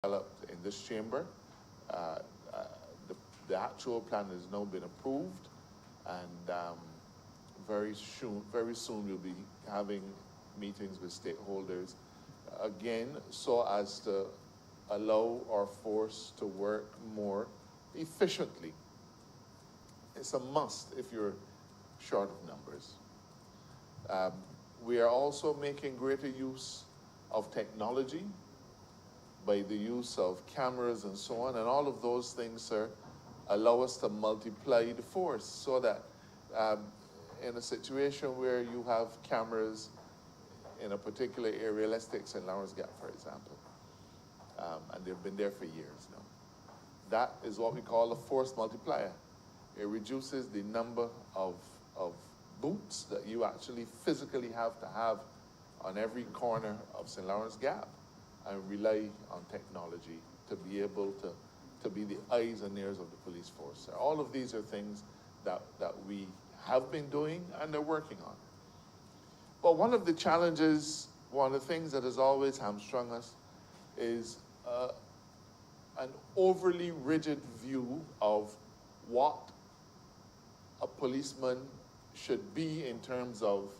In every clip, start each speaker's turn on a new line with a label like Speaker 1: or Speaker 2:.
Speaker 1: developed in this chamber. Uh, uh, the, the actual plan has now been approved, and very soon we'll be having meetings with stakeholders again, so as to allow our force to work more efficiently. It's a must if you're short of numbers. Um, we are also making greater use of technology by the use of cameras and so on, and all of those things, sir, allow us to multiply the force so that um, in a situation where you have cameras in a particular area, let's take St. Lawrence Gap, for example, and they've been there for years now. That is what we call a force multiplier. It reduces the number of boots that you actually physically have to have on every corner of St. Lawrence Gap, and rely on technology to be able to be the eyes and ears of the police force. All of these are things that we have been doing and are working on. But one of the challenges, one of the things that has always hamstrung us is an overly rigid view of what a policeman should be in terms of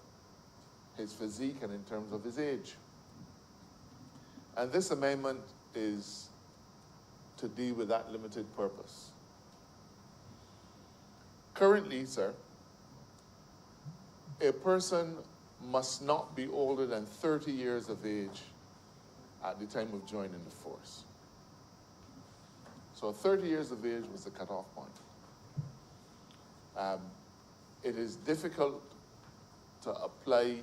Speaker 1: his physique and in terms of his age. And this amendment is to deal with that limited purpose. Currently, sir, a person must not be older than 30 years of age at the time of joining the force. So 30 years of age was the cutoff point. It is difficult to apply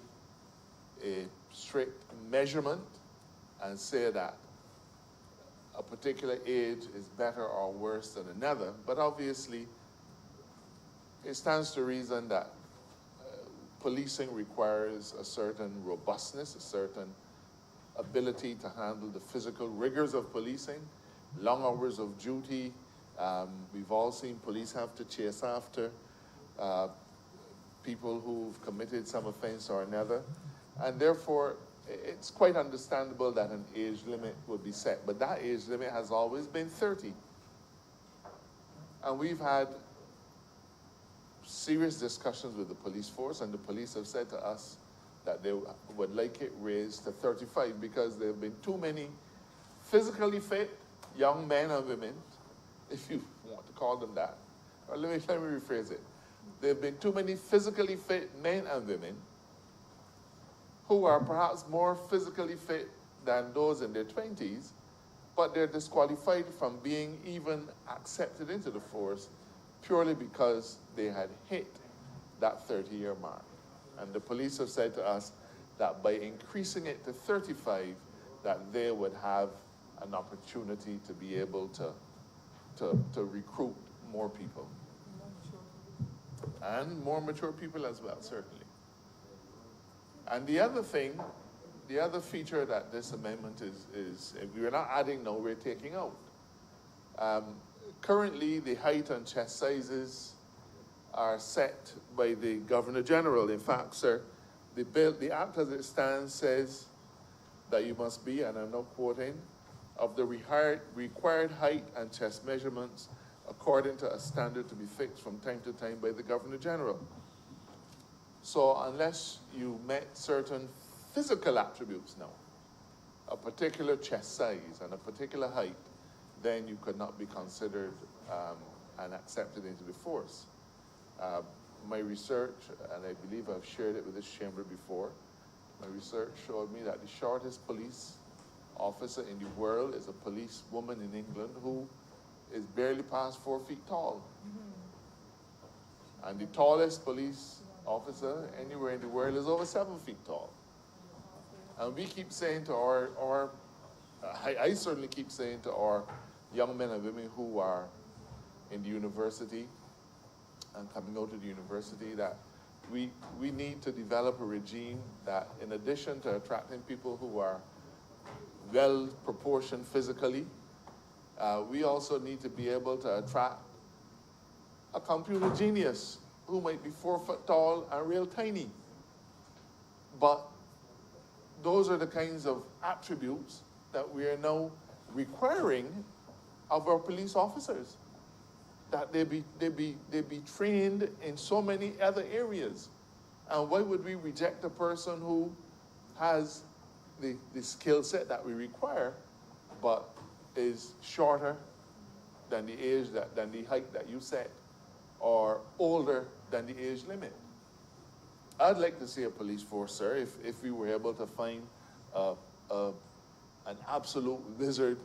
Speaker 1: a strict measurement and say that a particular age is better or worse than another, but obviously it stands to reason that policing requires a certain robustness, a certain ability to handle the physical rigors of policing, long hours of duty. We've all seen police have to chase after people who've committed some offense or another, and therefore it's quite understandable that an age limit would be set, but that age limit has always been 30. And we've had serious discussions with the police force, and the police have said to us that they would like it raised to 35 because there have been too many physically fit young men and women, if you want to call them that. Or let me rephrase it. There have been too many physically fit men and women who are perhaps more physically fit than those in their 20s, but they're disqualified from being even accepted into the force purely because they had hit that 30-year mark. And the police have said to us that by increasing it to 35, that they would have an opportunity to be able to recruit more people. And more mature people as well, certainly. And the other thing, the other feature that this amendment is we're not adding now, we're taking out. Currently, the height and chest sizes are set by the Governor General. In fact, sir, the act as it stands says that you must be, and I'm not quoting, of the required height and chest measurements according to a standard to be fixed from time to time by the Governor General. So unless you met certain physical attributes now, a particular chest size and a particular height, then you could not be considered and accepted into the force. My research, and I believe I've shared it with this chamber before, my research showed me that the shortest police officer in the world is a police woman in England who is barely past 4 feet tall. And the tallest police officer anywhere in the world is over 7 feet tall. And we keep saying to I certainly keep saying to our young men and women who are in the university and coming out of the university that we need to develop a regime that, in addition to attracting people who are well proportioned physically, we also need to be able to attract a computer genius who might be 4 foot tall and real tiny. But those are the kinds of attributes that we are now requiring of our police officers that they be trained in so many other areas. And why would we reject a person who has the skill set that we require, but is shorter than the age than the height that you set, or older than the age limit? I'd like to see a police force, sir, if we were able to find an absolute wizard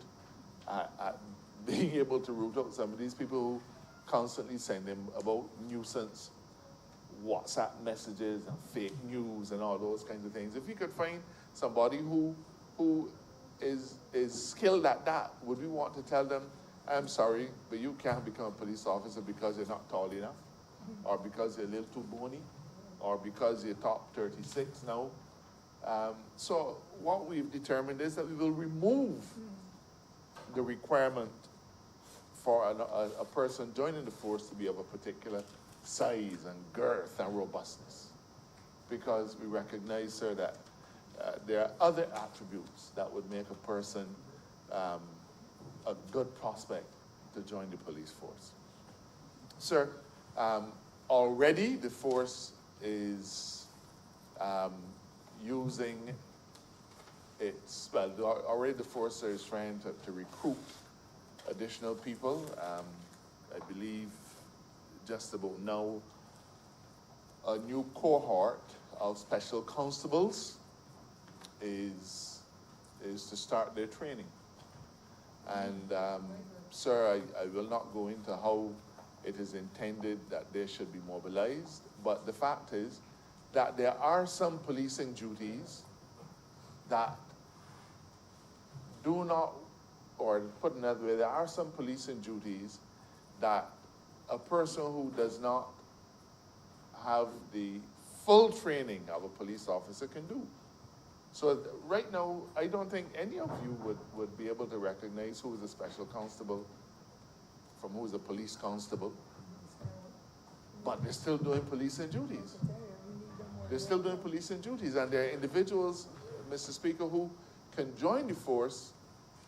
Speaker 1: at being able to root out some of these people who constantly send them about nuisance WhatsApp messages and fake news and all those kinds of things. If we could find somebody who is skilled at that, would we want to tell them, I'm sorry, but you can't become a police officer because you're not tall enough, or because you're a little too bony, or because you're top 36 now? So what we've determined is that we will remove the requirement for a person joining the force to be of a particular size and girth and robustness, because we recognize, sir, that there are other attributes that would make a person a good prospect to join the police force. Sir, already the force is using its, well, already the force is trying to recruit additional people. I believe just about now, a new cohort of special constables is to start their training. And sir, I will not go into how it is intended that they should be mobilized, but the fact is that there are some policing duties that do not, or put another way, there are some policing duties that a person who does not have the full training of a police officer can do. So right now, I don't think any of you would be able to recognize who is a special constable from who is a police constable, but they're still doing policing duties. They're still doing policing duties, and there are individuals, Mr. Speaker, who can join the force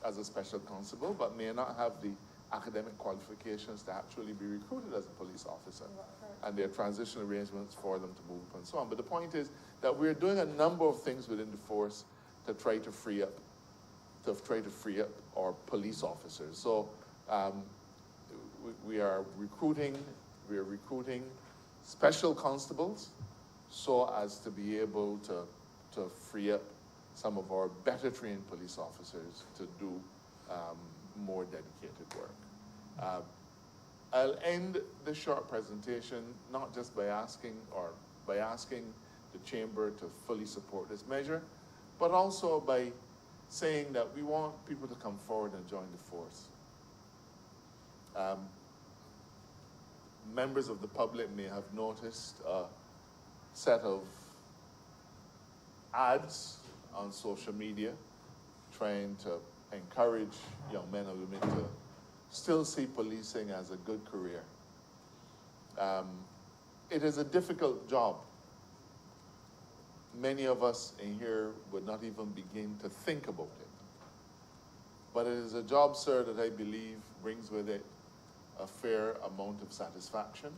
Speaker 1: as a special constable, but may not have the academic qualifications to actually be recruited as a police officer. And there are transition arrangements for them to move and so on. But the point is that we're doing a number of things within the force to try to free up our police officers. So we are recruiting special constables so as to be able to free up some of our better trained police officers to do more dedicated work. I'll end the short presentation not just by asking the Chamber to fully support this measure, but also by saying that we want people to come forward and join the force. Members of the public may have noticed a set of ads on social media trying to encourage young men and women to still see policing as a good career. It is a difficult job. Many of us in here would not even begin to think about it. But it is a job, sir, that I believe brings with it a fair amount of satisfaction.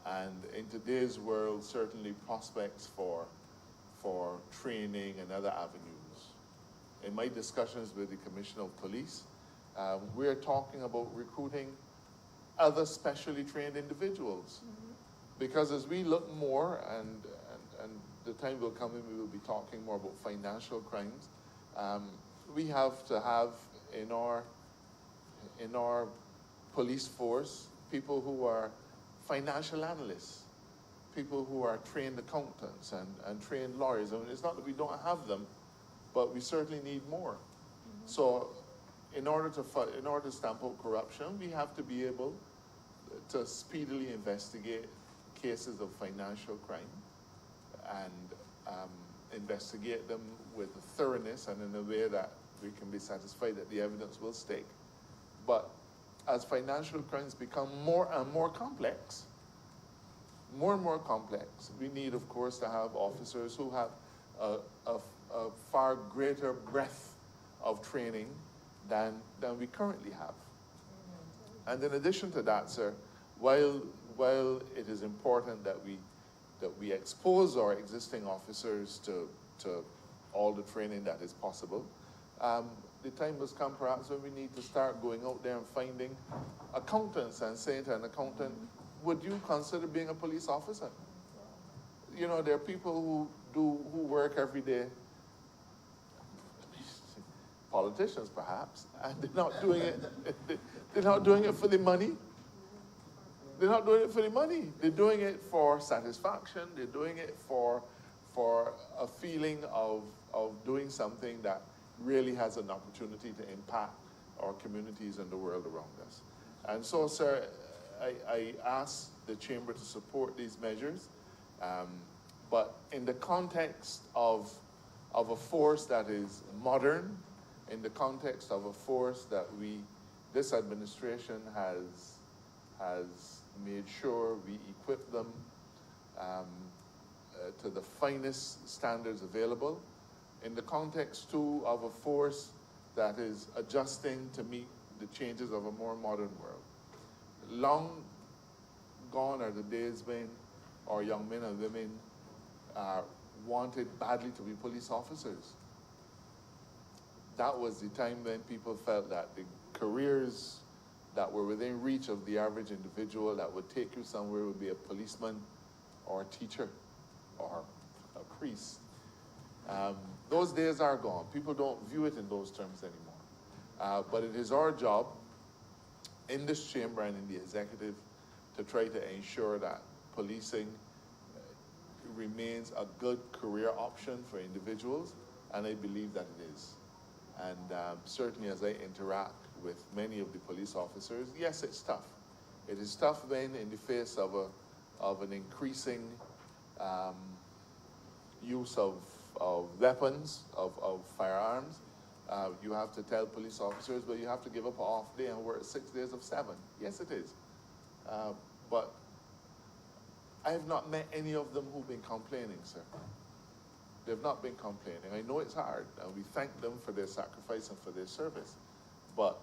Speaker 1: And in today's world, certainly prospects for training and other avenues. In my discussions with the Commissioner of Police, we're talking about recruiting other specially trained individuals. Because as we look more, and the time will come when we will be talking more about financial crimes, we have to have in our police force people who are financial analysts, people who are trained accountants and trained lawyers. And it's not that we don't have them, but we certainly need more. So in order to stamp out corruption, we have to be able to speedily investigate cases of financial crime and investigate them with thoroughness and in a way that we can be satisfied that the evidence will stake. But as financial crimes become more and more complex, we need, of course, to have officers who have a far greater breadth of training than we currently have. And in addition to that, sir, while it is important that we expose our existing officers to all the training that is possible, the time has come perhaps when we need to start going out there and finding accountants and saying to an accountant, would you consider being a police officer? You know, there are people who work every day, politicians perhaps, and they're not doing it. They're not doing it for the money. They're not doing it for the money. They're doing it for satisfaction. They're doing it for a feeling of doing something that really has an opportunity to impact our communities and the world around us. And so, sir, I ask the Chamber to support these measures, but in the context of a force that is modern, in the context of a force that this administration has made sure we equip them to the finest standards available, in the context too of a force that is adjusting to meet the changes of a more modern world. Long gone are the days when our young men and women wanted badly to be police officers. That was the time when people felt that the careers that were within reach of the average individual that would take you somewhere would be a policeman or a teacher or a priest. Those days are gone. People don't view it in those terms anymore. But it is our job in this chamber and in the executive to try to ensure that policing remains a good career option for individuals, and I believe that it is. And certainly as I interact with many of the police officers, yes, it's tough. It is tough when in the face of an increasing use of weapons, of firearms, you have to tell police officers, but you have to give up an off day and work 6 days of 7. Yes, it is. But I have not met any of them who've been complaining, sir. They've not been complaining. I know it's hard, and we thank them for their sacrifice and for their service. But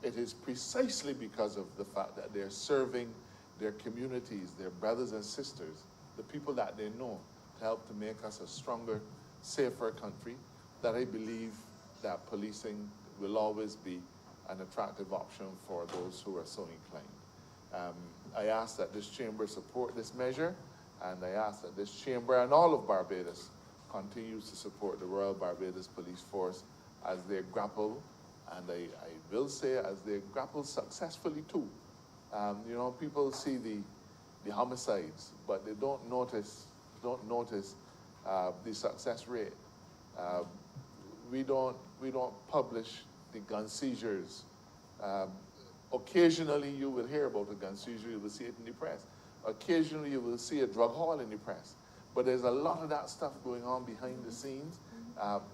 Speaker 1: it is precisely because of the fact that they're serving their communities, their brothers and sisters, the people that they know, to help to make us a stronger, safer country, that I believe that policing will always be an attractive option for those who are so inclined. I ask that this chamber support this measure, and I ask that this chamber and all of Barbados continues to support the Royal Barbados Police Force as they grapple, and I will say as they grapple successfully too. You know, people see the homicides, but they don't notice the success rate. We don't publish the gun seizures. Occasionally you will hear about a gun seizure, you will see it in the press. Occasionally you will see a drug haul in the press. But there's a lot of that stuff going on behind the scenes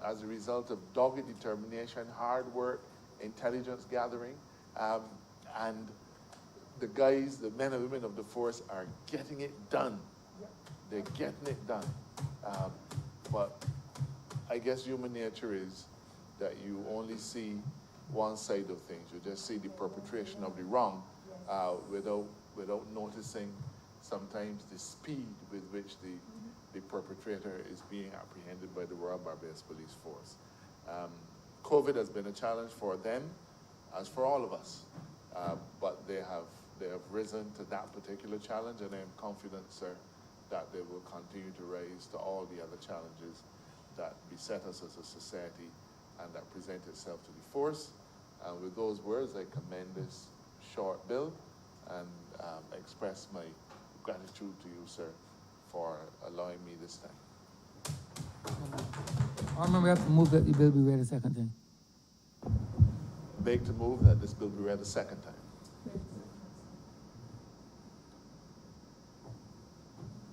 Speaker 1: as a result of dogged determination, hard work, intelligence gathering, and the guys, the men and women of the force are getting it done. They're getting it done. But I guess human nature is that you only see one side of things. You just see the perpetration of the wrong without noticing sometimes the speed with which the perpetrator is being apprehended by the Royal Barbados Police Force. COVID has been a challenge for them, as for all of us, but they have risen to that particular challenge, and I am confident, sir, that they will continue to rise to all the other challenges that beset us as a society and that present itself to the force. And with those words, I commend this short bill and express my gratitude to you, sir, for allowing me this time.
Speaker 2: I remember we have to move that the bill be read a second time.
Speaker 1: Beg to move that this bill be read a second time.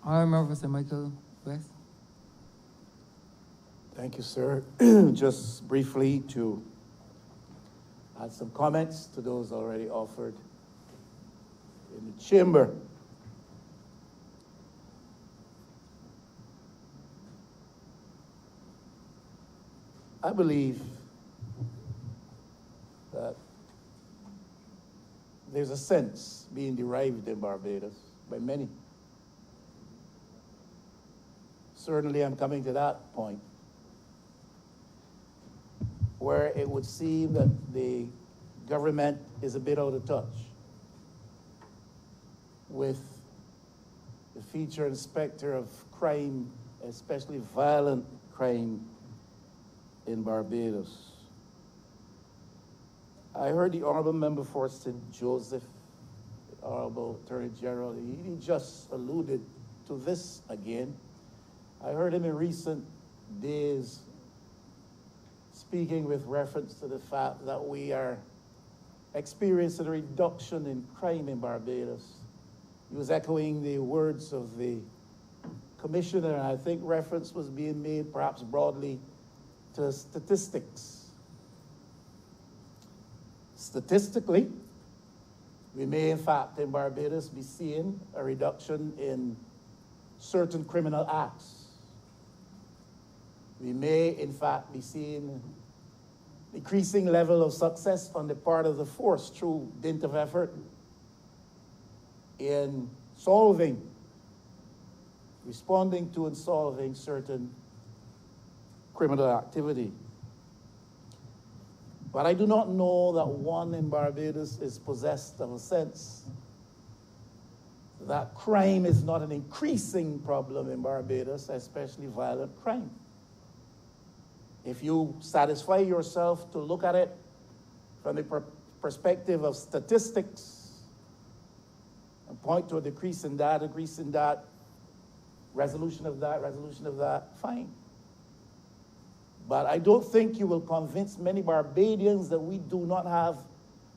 Speaker 2: Honorable Professor Michael West.
Speaker 3: Thank you, sir. Just briefly to add some comments to those already offered in the chamber. I believe there's a sense being derived in Barbados by many. Certainly I'm coming to that point where it would seem that the government is a bit out of touch with the feature and specter of crime, especially violent crime in Barbados. I heard the Honorable Member for St. Joseph, the Honorable Attorney General, he just alluded to this again. I heard him in recent days speaking with reference to the fact that we are experiencing a reduction in crime in Barbados. He was echoing the words of the commissioner, and I think reference was being made perhaps broadly to statistics. Statistically, we may in fact in Barbados be seeing a reduction in certain criminal acts. We may in fact be seeing decreasing level of success on the part of the force through dint of effort in responding to and solving certain criminal activity. But I do not know that one in Barbados is possessed of a sense that crime is not an increasing problem in Barbados, especially violent crime. If you satisfy yourself to look at it from the perspective of statistics and point to a decrease in that, resolution of that, fine. But I don't think you will convince many Barbadians that we do not have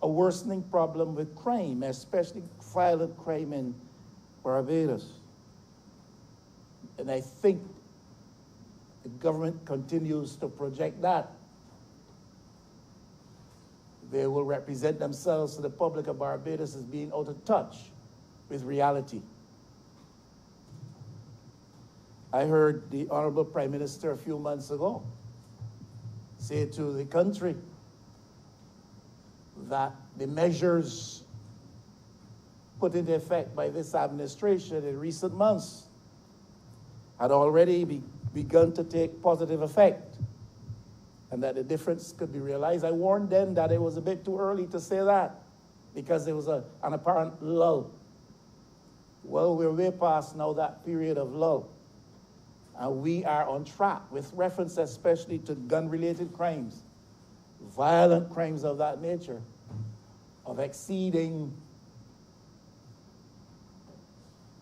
Speaker 3: a worsening problem with crime, especially violent crime in Barbados. And I think the government continues to project that. They will represent themselves to the public of Barbados as being out of touch with reality. I heard the Honorable Prime Minister a few months ago say to the country that the measures put into effect by this administration in recent months had already begun to take positive effect and that the difference could be realized. I warned then that it was a bit too early to say that because there was an apparent lull. Well, we're way past now that period of lull. And we are on track with reference especially to gun-related crimes, violent crimes of that nature, of exceeding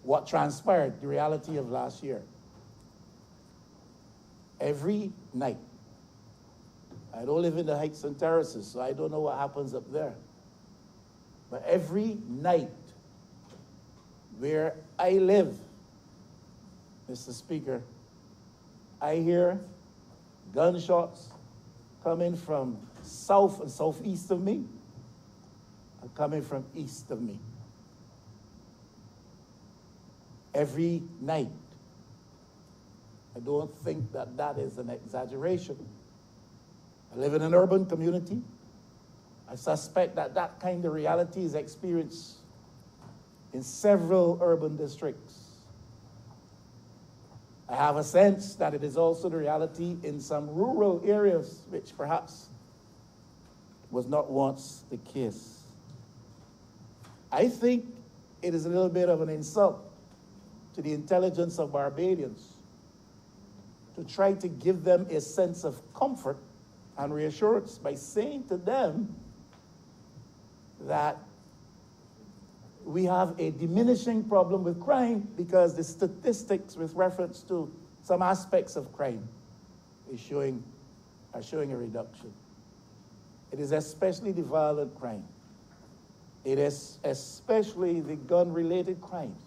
Speaker 3: what transpired, the reality of last year. Every night, I don't live in the Heights and Terraces, so I don't know what happens up there. But every night where I live, Mr. Speaker, I hear gunshots coming from south and southeast of me and coming from east of me. Every night. I don't think that that is an exaggeration. I live in an urban community. I suspect that that kind of reality is experienced in several urban districts. I have a sense that it is also the reality in some rural areas, which perhaps was not once the case. I think it is a little bit of an insult to the intelligence of Barbadians to try to give them a sense of comfort and reassurance by saying to them that we have a diminishing problem with crime because the statistics with reference to some aspects of crime are showing a reduction. It is especially the violent crime. It is especially the gun-related crimes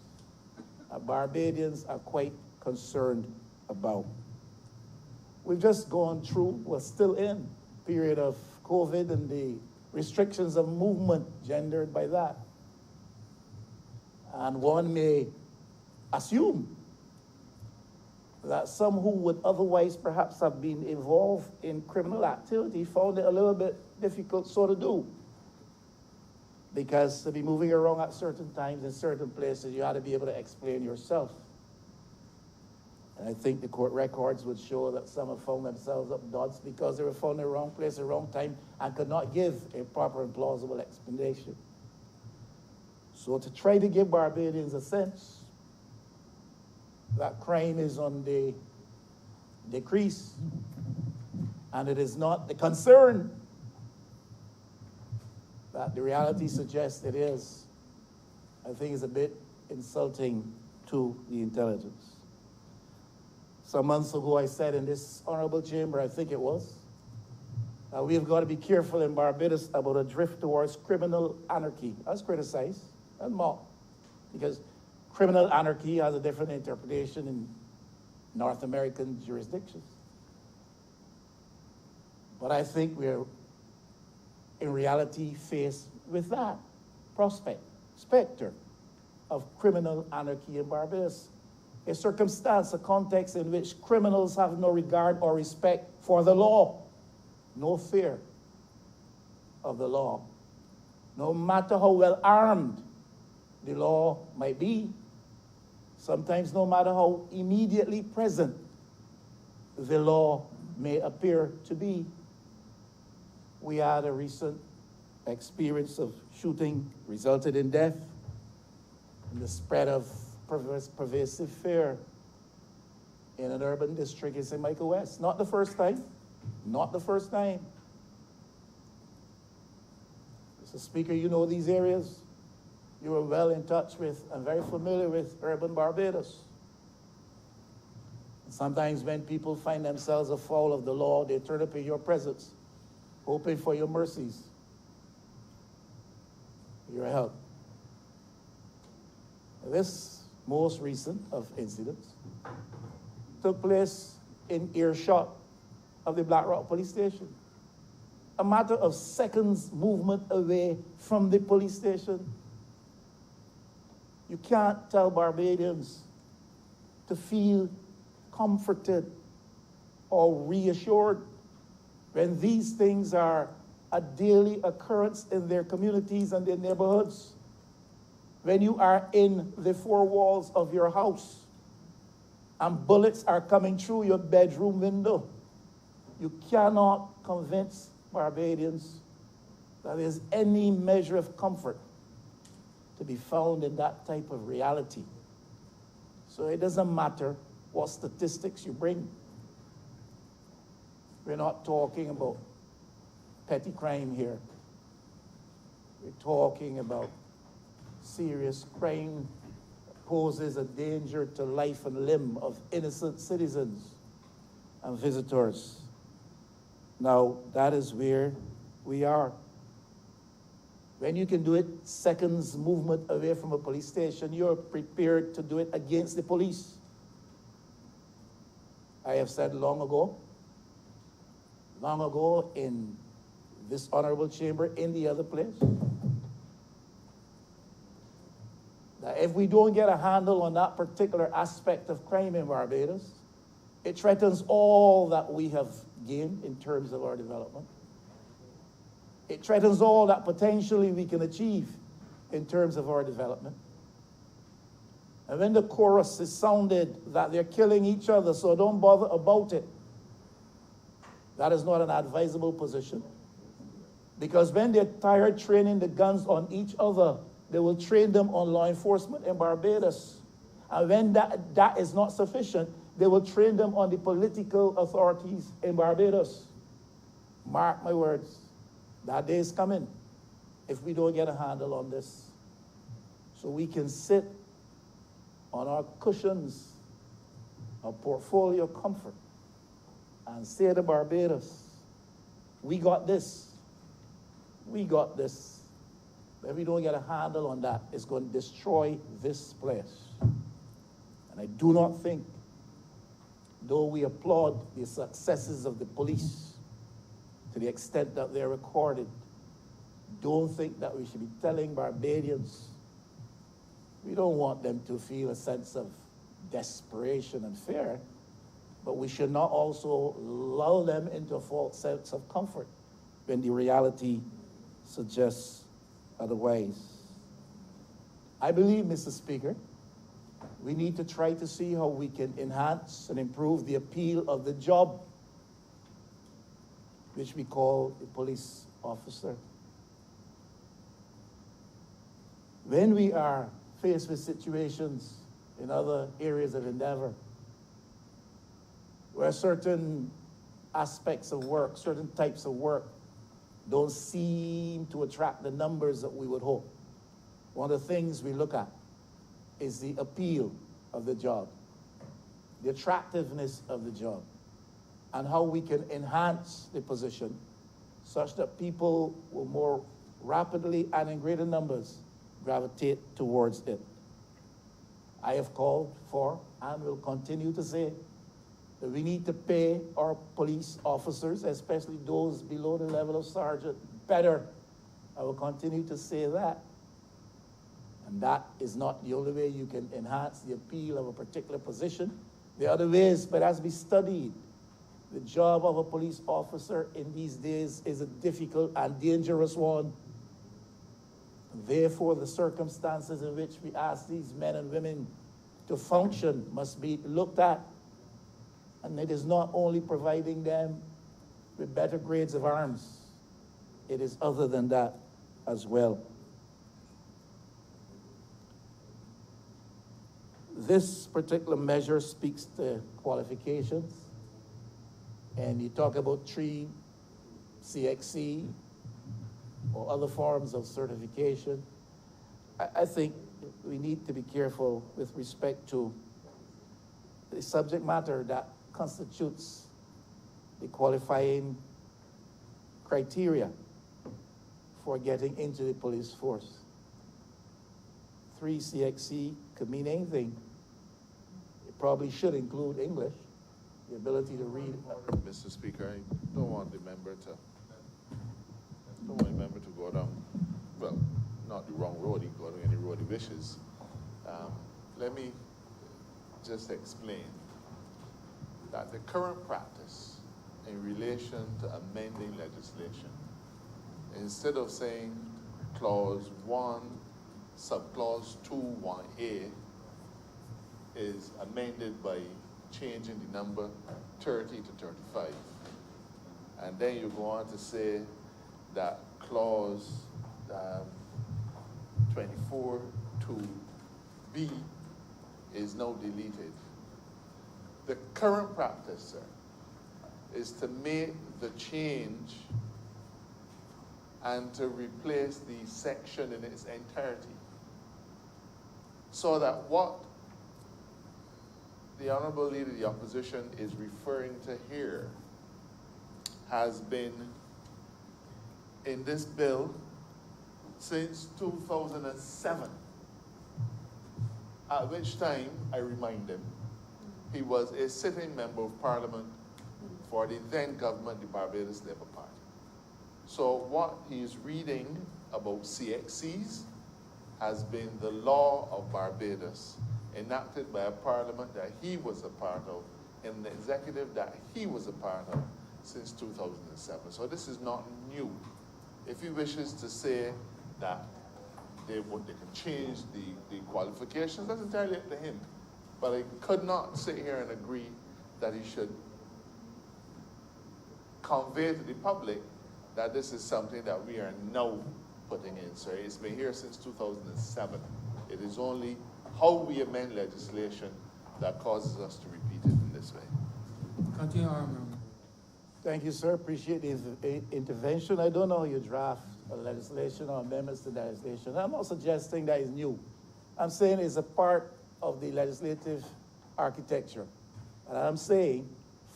Speaker 3: that Barbadians are quite concerned about. We've just gone through, we're still in a period of COVID and the restrictions of movement gendered by that. And one may assume that some who would otherwise perhaps have been involved in criminal activity found it a little bit difficult so to do. Because to be moving around at certain times in certain places, you ought to be able to explain yourself. And I think the court records would show that some have found themselves up dodds because they were found in the wrong place at the wrong time and could not give a proper and plausible explanation. So to try to give Barbadians a sense that crime is on the decrease, and it is not the concern that the reality suggests it is, I think is a bit insulting to the intelligence. Some months ago I said in this honorable chamber, I think it was, we've got to be careful in Barbados about a drift towards criminal anarchy. I was criticized and mocked because criminal anarchy has a different interpretation in North American jurisdictions. But I think we're in reality faced with that specter of criminal anarchy in Barbados. A circumstance, a context in which criminals have no regard or respect for the law, no fear of the law. No matter how well armed the law might be, sometimes no matter how immediately present the law may appear to be. We had a recent experience of shooting resulted in death and the spread of pervasive fear in an urban district in St. Michael West. Not the first time. Not the first time. Mr. Speaker, you know these areas. You are well in touch with and very familiar with urban Barbados. And sometimes when people find themselves afoul of the law, they turn up in your presence, hoping for your mercies, your help. This most recent of incidents took place in earshot of the Black Rock police station. A matter of seconds movement away from the police station. You can't tell Barbadians to feel comforted or reassured when these things are a daily occurrence in their communities and their neighborhoods. When you are in the four walls of your house and bullets are coming through your bedroom window, you cannot convince Barbadians that there's any measure of comfort to be found in that type of reality. So it doesn't matter what statistics you bring. We're not talking about petty crime here. We're talking about serious crime that poses a danger to life and limb of innocent citizens and visitors. Now, that is where we are. When you can do it seconds movement away from a police station, you're prepared to do it against the police. I have said long ago in this honorable chamber, in the other place, that if we don't get a handle on that particular aspect of crime in Barbados, it threatens all that we have gained in terms of our development. It threatens all that potentially we can achieve in terms of our development. And when the chorus is sounded that they're killing each other, so don't bother about it, that is not an advisable position. Because when they're tired training the guns on each other, they will train them on law enforcement in Barbados. And when that is not sufficient, they will train them on the political authorities in Barbados. Mark my words, that day is coming if we don't get a handle on this. So we can sit on our cushions of portfolio comfort and say to Barbados, we got this. We got this. If we don't get a handle on that, it's going to destroy this place. And I do not think, though we applaud the successes of the police to the extent that they're recorded, don't think that we should be telling Barbadians, we don't want them to feel a sense of desperation and fear, but we should not also lull them into a false sense of comfort when the reality suggests otherwise. I believe, Mr. Speaker, we need to try to see how we can enhance and improve the appeal of the job, which we call a police officer. When we are faced with situations in other areas of endeavor, where certain aspects of work, certain types of work, don't seem to attract the numbers that we would hope, one of the things we look at is the appeal of the job, the attractiveness of the job, and how we can enhance the position such that people will more rapidly and in greater numbers gravitate towards it. I have called for and will continue to say that we need to pay our police officers, especially those below the level of sergeant, better. I will continue to say that. And that is not the only way you can enhance the appeal of a particular position. There are other ways, but as we studied, the job of a police officer in these days is a difficult and dangerous one. Therefore, the circumstances in which we ask these men and women to function must be looked at. And it is not only providing them with better grades of arms, it is other than that as well. This particular measure speaks to qualifications, and you talk about 3 CXC or other forms of certification. I think we need to be careful with respect to the subject matter that constitutes the qualifying criteria for getting into the police force. 3 CXC could mean anything. It probably should include English, the ability to read.
Speaker 1: Mr. Speaker, I don't want the member to go down, well, not the wrong road, he can go down any road he wishes. Let me just explain that the current practice in relation to amending legislation, instead of saying clause 1, subclause 2, 1A, is amended by changing the number 30 to 35. And then you go on to say that clause 24 to B is now deleted. The current practice, sir, is to make the change and to replace the section in its entirety, so that what the Honorable Leader of the Opposition is referring to here has been in this bill since 2007, at which time, I remind him, he was a sitting member of Parliament for the then government, the Barbados Labour Party. So what he's reading about CXCs has been the law of Barbados, enacted by a parliament that he was a part of, and the executive that he was a part of since 2007. So this is not new. If he wishes to say that they can change the qualifications, that's entirely up to him. But I could not sit here and agree that he should convey to the public that this is something that we are now putting in. So it's been here since 2007. It is only how we amend legislation that causes us to repeat it in this way.
Speaker 2: Continue, Honorable Member.
Speaker 3: Thank you, sir. Appreciate the intervention. I don't know how you draft a legislation or amendments to legislation. I'm not suggesting that is new. I'm saying it's a part of the legislative architecture. And I'm saying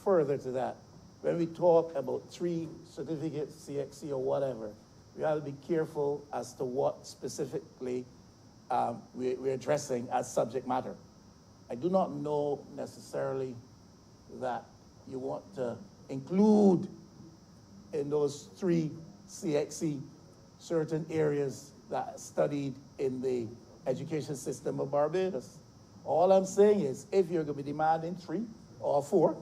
Speaker 3: further to that, when we talk about 3 certificates, CXC or whatever, we have to be careful as to what specifically we're addressing as subject matter. I do not know necessarily that you want to include in those 3 CXC certain areas that are studied in the education system of Barbados. All I'm saying is, if you're going to be demanding 3 or 4,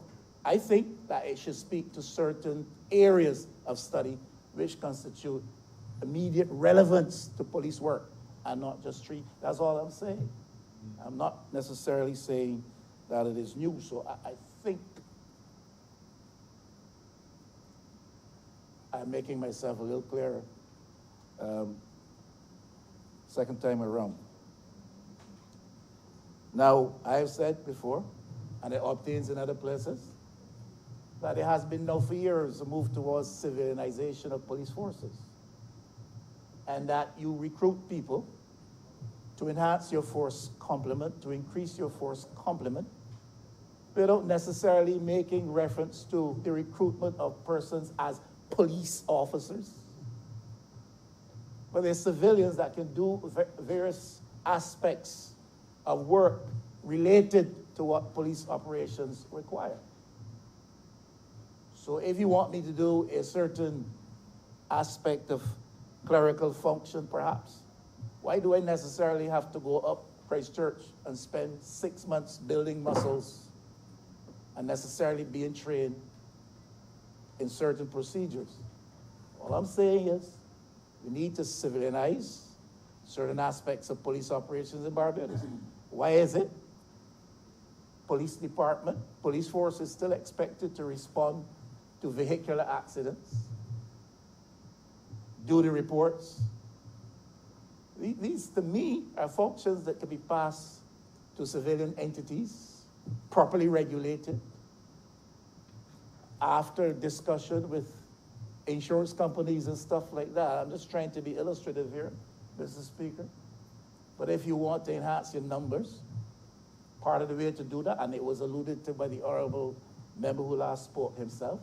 Speaker 3: I think that it should speak to certain areas of study which constitute immediate relevance to police work and not just treat. That's all I'm saying. I'm not necessarily saying that it is new. So I think I'm making myself a little clearer second time around. Now, I have said before, and it obtains in other places, that there has been now for years a move towards civilianization of police forces. And that you recruit people to enhance your force complement, to increase your force complement, without necessarily making reference to the recruitment of persons as police officers. But they're civilians that can do various aspects of work related to what police operations require. So if you want me to do a certain aspect of clerical function, perhaps, why do I necessarily have to go up Christchurch and spend 6 months building muscles and necessarily being trained in certain procedures? All I'm saying is we need to civilianize certain aspects of police operations in Barbados. Why is it? Police department, police force is still expected to respond to vehicular accidents, duty reports. These, to me, are functions that can be passed to civilian entities, properly regulated, after discussion with insurance companies and stuff like that. I'm just trying to be illustrative here, Mr. Speaker. But if you want to enhance your numbers, part of the way to do that, and it was alluded to by the honorable member who last spoke himself,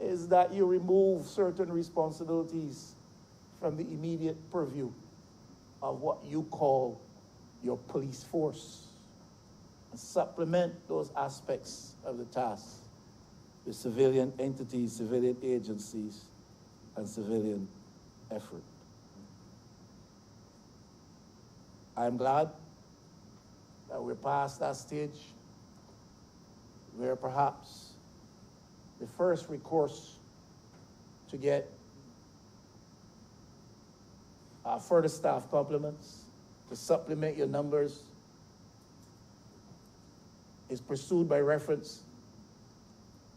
Speaker 3: is that you remove certain responsibilities from the immediate purview of what you call your police force, and supplement those aspects of the task with civilian entities, civilian agencies, and civilian effort. I'm glad that we're past that stage where perhaps the first recourse to get further staff complements, to supplement your numbers, is pursued by reference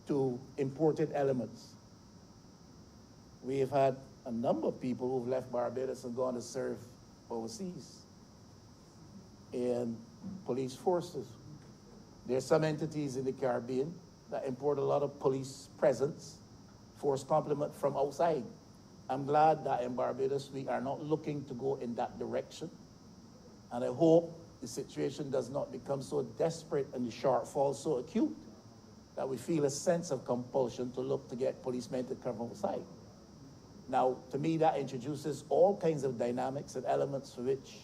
Speaker 3: to imported elements. We have had a number of people who've left Barbados and gone to serve overseas in police forces. There are some entities in the Caribbean that import a lot of police presence, force complement from outside. I'm glad that in Barbados we are not looking to go in that direction. And I hope the situation does not become so desperate and the shortfall so acute that we feel a sense of compulsion to look to get policemen to come outside. Now, to me, that introduces all kinds of dynamics and elements for which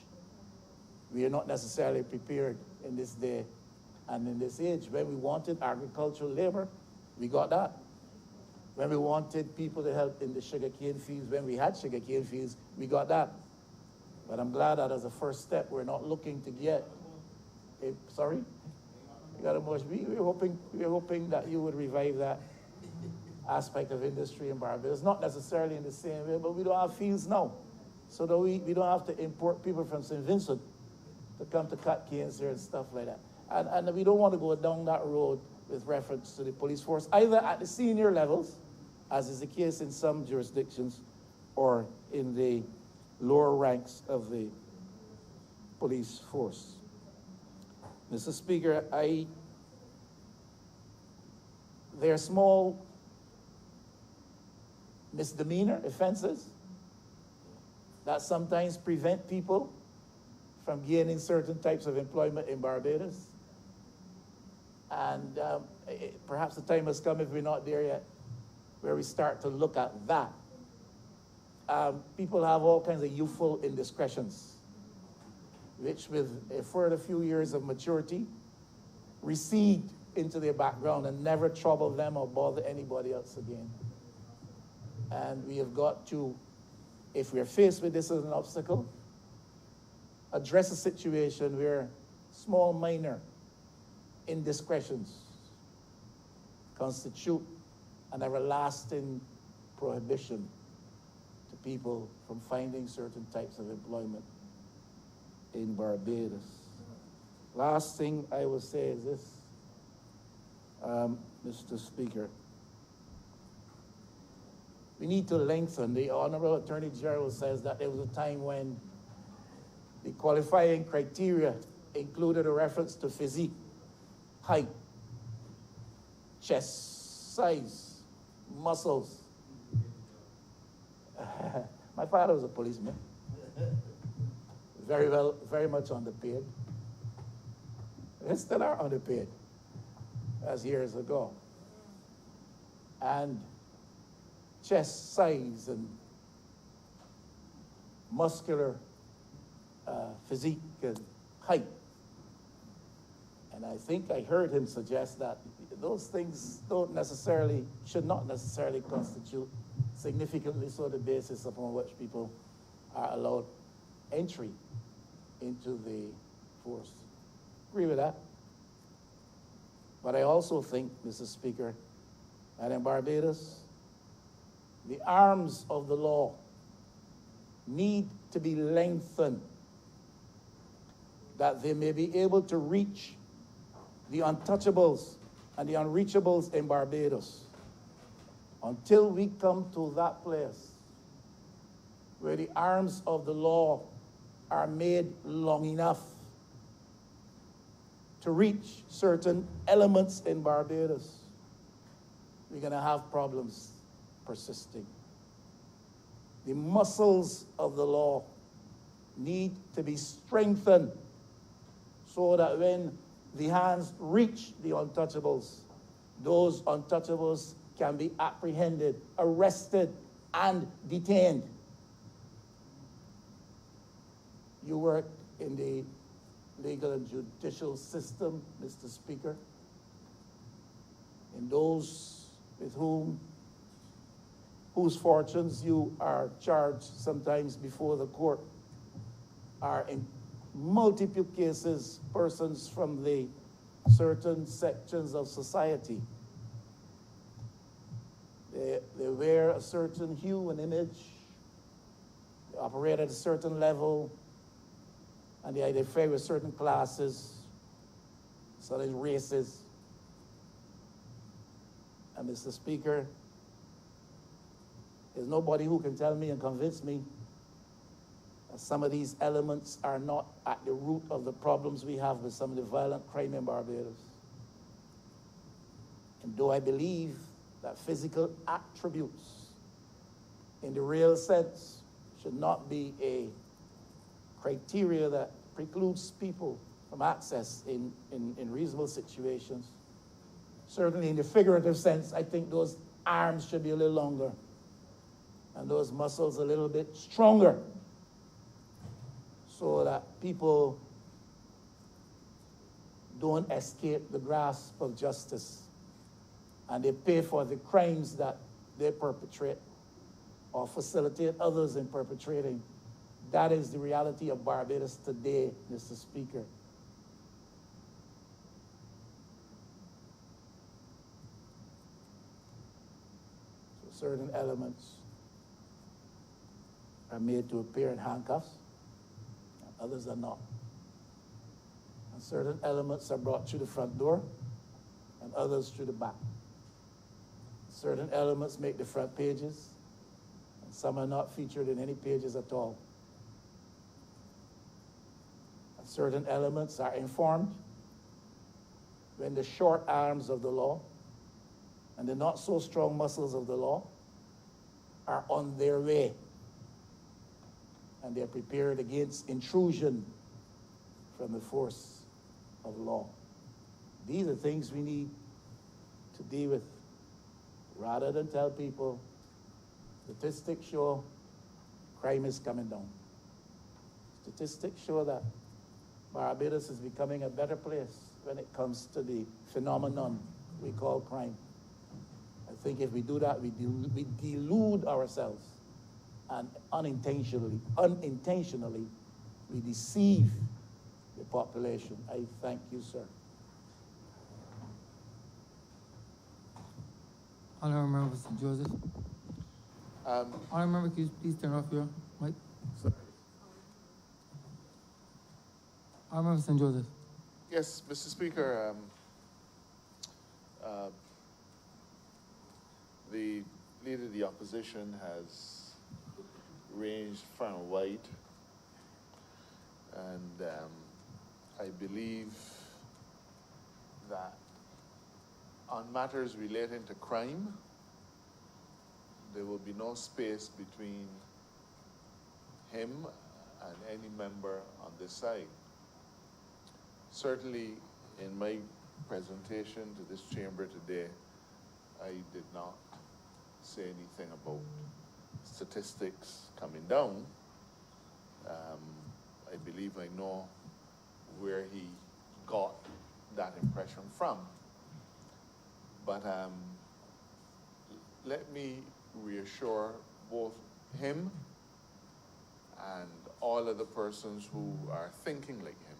Speaker 3: we are not necessarily prepared in this day and in this age. When we wanted agricultural labor, we got that. When we wanted people to help in the sugarcane fields, when we had sugarcane fields, we got that. But I'm glad that as a first step, we're not looking to get sorry? You got a motion. We're hoping that you would revive that aspect of industry in Barbados. Not necessarily in the same way, but we don't have fields now. So that we don't have to import people from St. Vincent to come to cut canes here and stuff like that. And we don't want to go down that road with reference to the police force, either at the senior levels, as is the case in some jurisdictions, or in the lower ranks of the police force. Mr. Speaker, there are small misdemeanor offenses that sometimes prevent people from gaining certain types of employment in Barbados. And perhaps the time has come, if we're not there yet, where we start to look at that. People have all kinds of youthful indiscretions, which with a further few years of maturity, recede into their background and never trouble them or bother anybody else again. And we have got to, if we're faced with this as an obstacle, address a situation where small, minor indiscretions constitute an everlasting prohibition to people from finding certain types of employment in Barbados. Last thing I will say is this, Mr. Speaker. We need to lengthen. The Honorable Attorney General says that there was a time when the qualifying criteria included a reference to physique, height, chest size, muscles. My father was a policeman. Very much underpaid. They still are underpaid, as years ago. And chest size and muscular physique and height. And I think I heard him suggest that those things should not necessarily constitute significantly so the basis upon which people are allowed entry into the force. Agree with that. But I also think, Mr. Speaker, that in Barbados, the arms of the law need to be lengthened, that they may be able to reach the untouchables and the unreachables in Barbados. Until we come to that place where the arms of the law are made long enough to reach certain elements in Barbados, we're going to have problems persisting. The muscles of the law need to be strengthened so that when the hands reach the untouchables, those untouchables can be apprehended, arrested, and detained. You work in the legal and judicial system, Mr. Speaker, and those with whose fortunes you are charged sometimes before the court are in multiple cases persons from the certain sections of society. They wear a certain hue and image, they operate at a certain level, and they favor certain classes, certain races. And Mr. Speaker, there's nobody who can tell me and convince me that some of these elements are not at the root of the problems we have with some of the violent crime in Barbados. And though I believe that physical attributes in the real sense should not be a criteria that precludes people from access in reasonable situations, certainly in the figurative sense, I think those arms should be a little longer and those muscles a little bit stronger so that people don't escape the grasp of justice and they pay for the crimes that they perpetrate or facilitate others in perpetrating. That is the reality of Barbados today, Mr. Speaker. So certain elements are made to appear in handcuffs, and others are not. And certain elements are brought through the front door, and others through the back. Certain elements make the front pages, and some are not featured in any pages at all. And certain elements are informed when the short arms of the law and the not so strong muscles of the law are on their way, and they're prepared against intrusion from the force of law. These are things we need to deal with rather than tell people statistics show crime is coming down. Statistics show that Barbados is becoming a better place when it comes to the phenomenon we call crime. I think if we do that, we delude ourselves, and unintentionally, we deceive the population. I thank you, sir.
Speaker 2: Honorable Member Joseph. Honourable member, can you please turn off your mic?
Speaker 1: Sorry.
Speaker 2: Honourable member St. Joseph.
Speaker 1: Yes, Mr. Speaker, the leader of the opposition has ranged far and wide, and I believe that on matters relating to crime, there will be no space between him and any member on this side. Certainly, in my presentation to this chamber today, I did not say anything about statistics coming down. I believe I know where he got that impression from. But let me reassure both him and all other persons who are thinking like him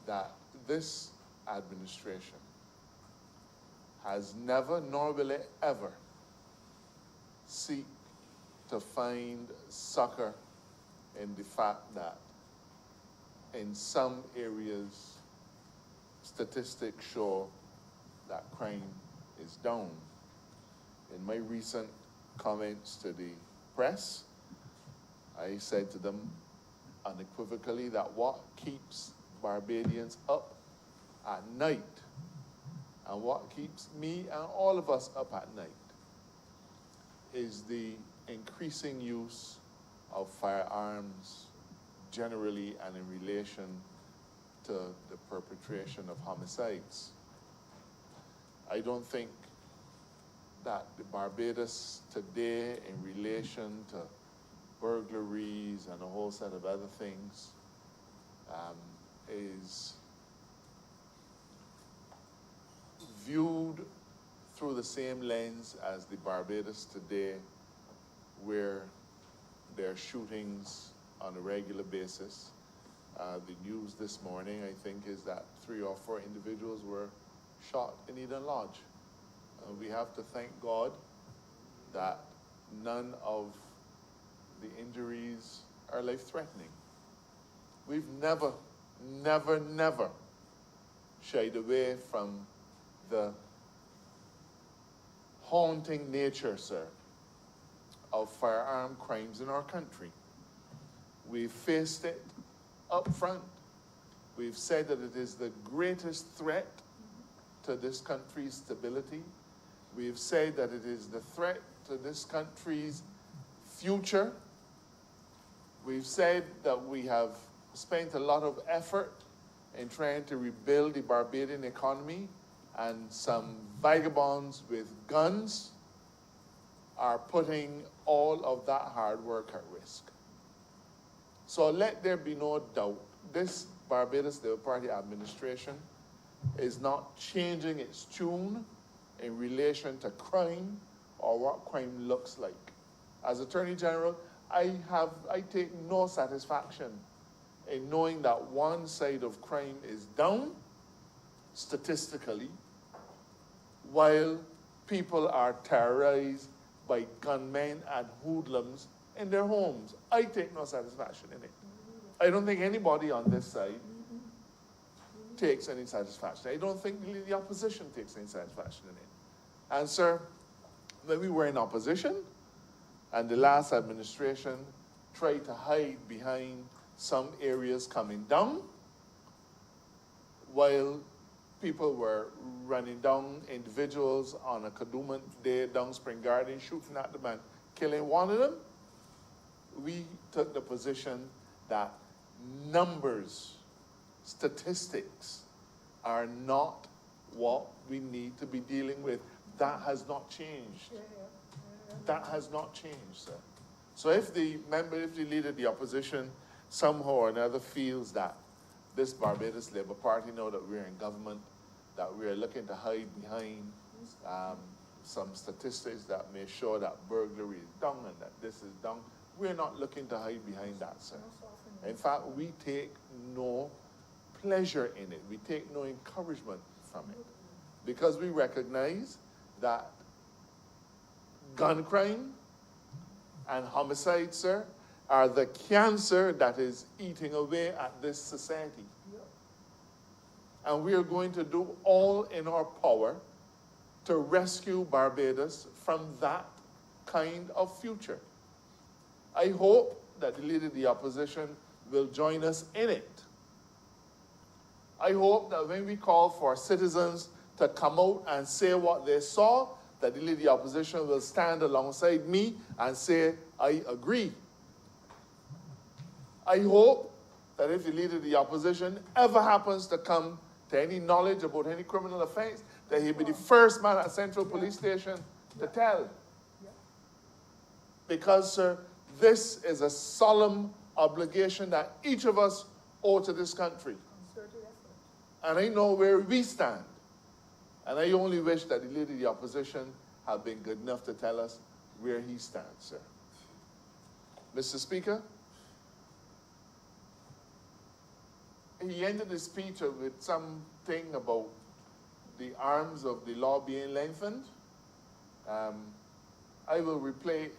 Speaker 1: that this administration has never, nor will it ever, seek to find succor in the fact that in some areas, statistics show that crime is down. In my recent comments to the press, I said to them unequivocally that what keeps Barbadians up at night and what keeps me and all of us up at night is the increasing use of firearms generally and in relation to the perpetration of homicides. I don't think that the Barbados today in relation to burglaries and a whole set of other things is viewed through the same lens as the Barbados today, where there are shootings on a regular basis. The news this morning, I think, is that 3 or 4 individuals were shot in Eden Lodge. We have to thank God that none of the injuries are life-threatening. We've never shied away from the haunting nature, sir, of firearm crimes in our country. We've faced it up front. We've said that it is the greatest threat to this country's stability. We've said that it is the threat to this country's future. We've said that we have spent a lot of effort in trying to rebuild the Barbadian economy, and some vagabonds with guns are putting all of that hard work at risk. So let there be no doubt, this Barbados Labour Party administration is not changing its tune in relation to crime or what crime looks like. As Attorney General, I take no satisfaction in knowing that one side of crime is down statistically while people are terrorized by gunmen and hoodlums in their homes. I take no satisfaction in it. I don't think anybody on this side takes any satisfaction. I don't think the opposition takes any satisfaction in it. And sir, when we were in opposition and the last administration tried to hide behind some areas coming down while people were running down individuals on a Kadooment day down Spring Garden, shooting at them and killing one of them, we took the position that numbers, statistics are not what we need to be dealing with. That has not changed. That has not changed, sir. So if the leader of the opposition somehow or another feels that this Barbados Labour Party, now that we're in government, that we're looking to hide behind some statistics that may show that burglary is down and that this is down, we're not looking to hide behind that, sir. In fact, we take no pleasure in it. We take no encouragement from it, because we recognize that gun crime and homicide, sir, are the cancer that is eating away at this society. And we are going to do all in our power to rescue Barbados from that kind of future. I hope that the Leader of the Opposition will join us in it. I hope that when we call for citizens to come out and say what they saw, that the Leader of the Opposition will stand alongside me and say, I agree. I hope that if the Leader of the Opposition ever happens to come to any knowledge about any criminal offense, that he'll be the first man at Central Police Station to tell. Because, sir, this is a solemn obligation that each of us owe to this country. And I know where we stand. And I only wish that the Leader of the Opposition had been good enough to tell us where he stands, sir. Mr. Speaker, he ended his speech with something about the arms of the law being lengthened. I will replay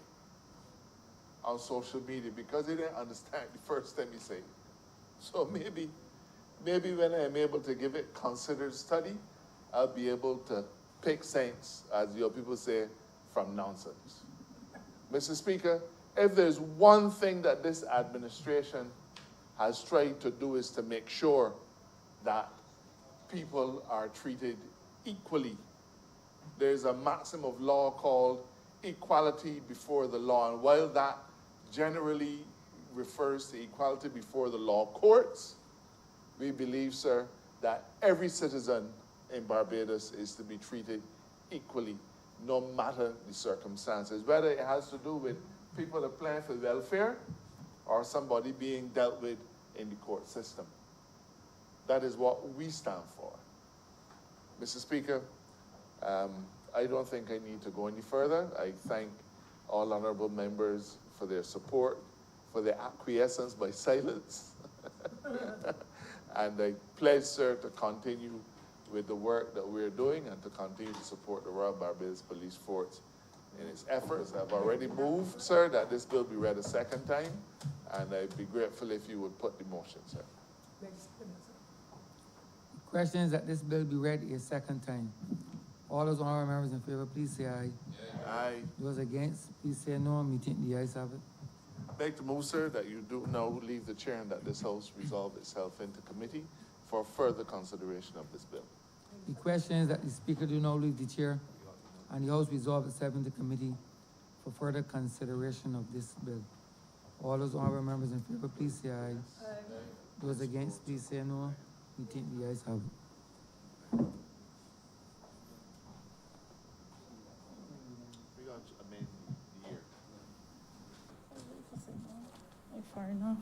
Speaker 1: on social media because I didn't understand the first time he said it. So maybe when I am able to give it considered study, I'll be able to pick sense, as your people say, from nonsense. Mr. Speaker, if there's one thing that this administration has tried to do is to make sure that people are treated equally. There's a maxim of law called equality before the law, and while that generally refers to equality before the law courts, we believe, sir, that every citizen in Barbados is to be treated equally, no matter the circumstances, whether it has to do with people applying for welfare or somebody being dealt with in the court system. That is what we stand for. Mr. Speaker, I don't think I need to go any further. I thank all honorable members for their support, for their acquiescence by silence. And I pledge, sir, to continue with the work that we're doing and to continue to support the Royal Barbados Police Force in its efforts. I've already moved, sir, that this bill be read a second time, and I'd be grateful if you would put the motion, sir.
Speaker 2: The question is that this bill be read a second time. All those honorable members in favor, please say aye.
Speaker 1: I
Speaker 2: Those against, please say no. Me think the ayes have it.
Speaker 1: beg to move, sir, that you do now leave the chair and that this House resolve itself into committee for further consideration of this bill.
Speaker 2: The question is that the Speaker do now leave the chair and the House resolve itself into committee for further consideration of this bill. All those honorable members in favor, please say aye. Those against, please say no. We think the ayes have it.
Speaker 1: We got to amend the year.
Speaker 4: Far enough.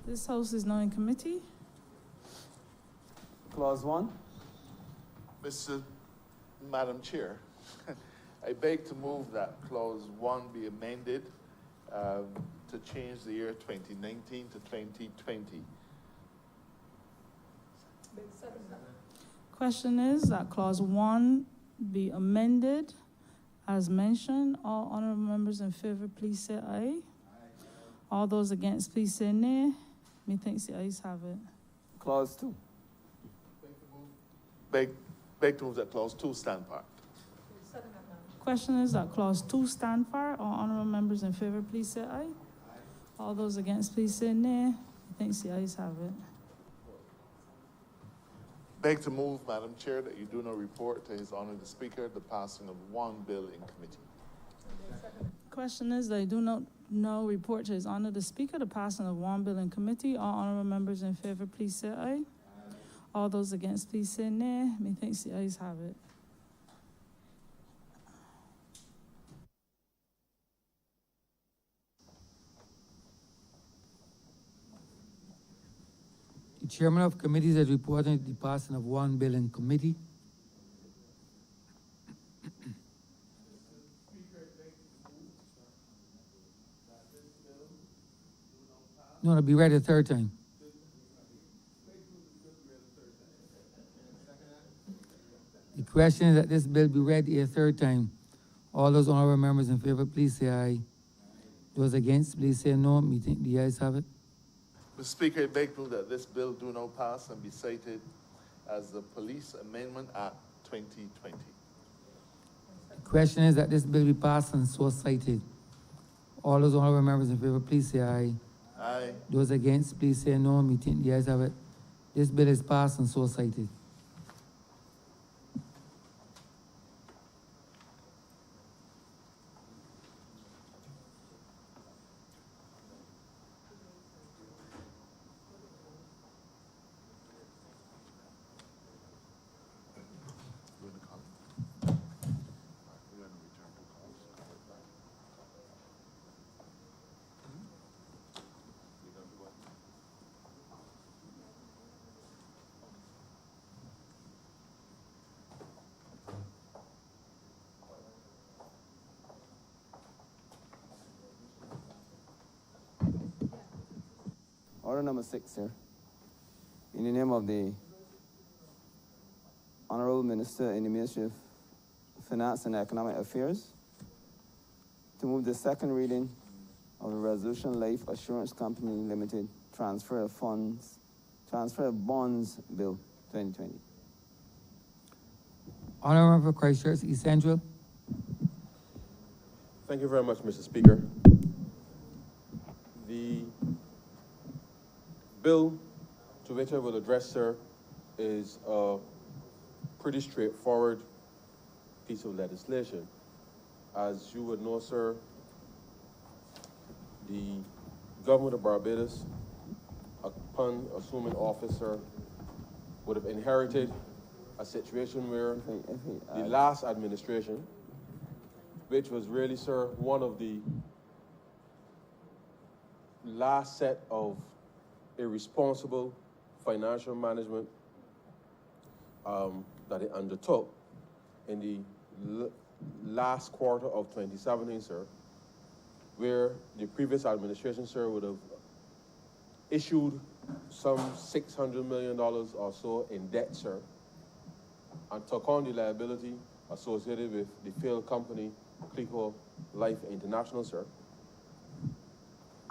Speaker 4: This House is now in committee.
Speaker 5: Clause 1.
Speaker 1: Madam Chair, I beg to move that Clause 1 be amended to change the year 2019 to 2020.
Speaker 4: Question is that clause 1 be amended as mentioned. All honorable members in favor, please say aye. All those against, please say nay. Methinks the ayes have it.
Speaker 5: Clause 2.
Speaker 1: Beg to move that Clause 2 stand part.
Speaker 4: Question is that clause 2 stand for. All honorable members in favor, please say aye. All those against, please say nay. Methinks the ayes have it.
Speaker 1: Beg to move, Madam Chair, that you do not report to His Honor the Speaker the passing of one bill in committee.
Speaker 4: Question is that I do not know report to His Honor the Speaker the passing of one bill in committee. All honorable members in favor, please say aye. All those against, please say nay. Methinks the ayes have it.
Speaker 2: The chairman of committees has reported the passing of one bill in committee. No, it'll be read a third time. The Question is that this bill be read a third time. All those honorable members in favor, please say aye. Those against, please say no. Meeting, the ayes have it.
Speaker 1: Mr. Speaker, I beg to that this bill do now pass and be cited as the Police Amendment Act 2020.
Speaker 2: Question is that this bill be passed and so cited. All those honorable members in favor, please say aye.
Speaker 1: Aye.
Speaker 2: Those against, please say no. Meeting, the ayes have it. This bill is passed and so cited.
Speaker 1: We're gonna call it. We're gonna return to calls. Call it back. We're gonna do what?
Speaker 5: Order number 6, sir. In the name of the Honorable Minister in the Ministry of Finance and Economic Affairs, to move the second reading of the Resolution Life Assurance Company Limited Transfer of Bonds Bill 2020.
Speaker 2: Honorable Member for Christchurch East Central.
Speaker 6: Thank you very much, Mr. Speaker. The bill to which I will address, sir, is a pretty straightforward piece of legislation. As you would know, sir, the government of Barbados, upon assuming office, sir, would have inherited a situation where the last administration, which was really, sir, one of the last set of irresponsible financial management that it undertook in the last quarter of 2017, sir, where the previous administration, sir, would have issued some $600 million or so in debt, sir, and took on the liability associated with the failed company, Clico Life International, sir,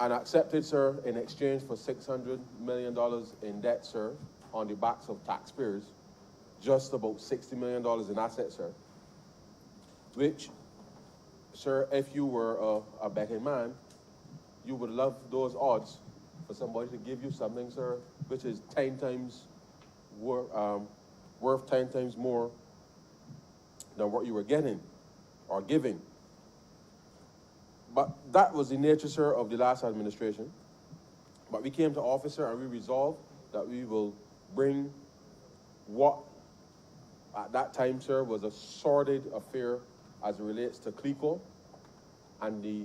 Speaker 6: and accepted, sir, in exchange for $600 million in debt, sir, on the backs of taxpayers, just about $60 million in assets, sir, which, sir, if you were a betting man, you would love those odds for somebody to give you something, sir, which is 10 times worth 10 times more than what you were getting or giving. But that was the nature, sir, of the last administration. But we came to office, sir, and we resolved that we will bring what at that time, sir, was a sordid affair as it relates to Clico and the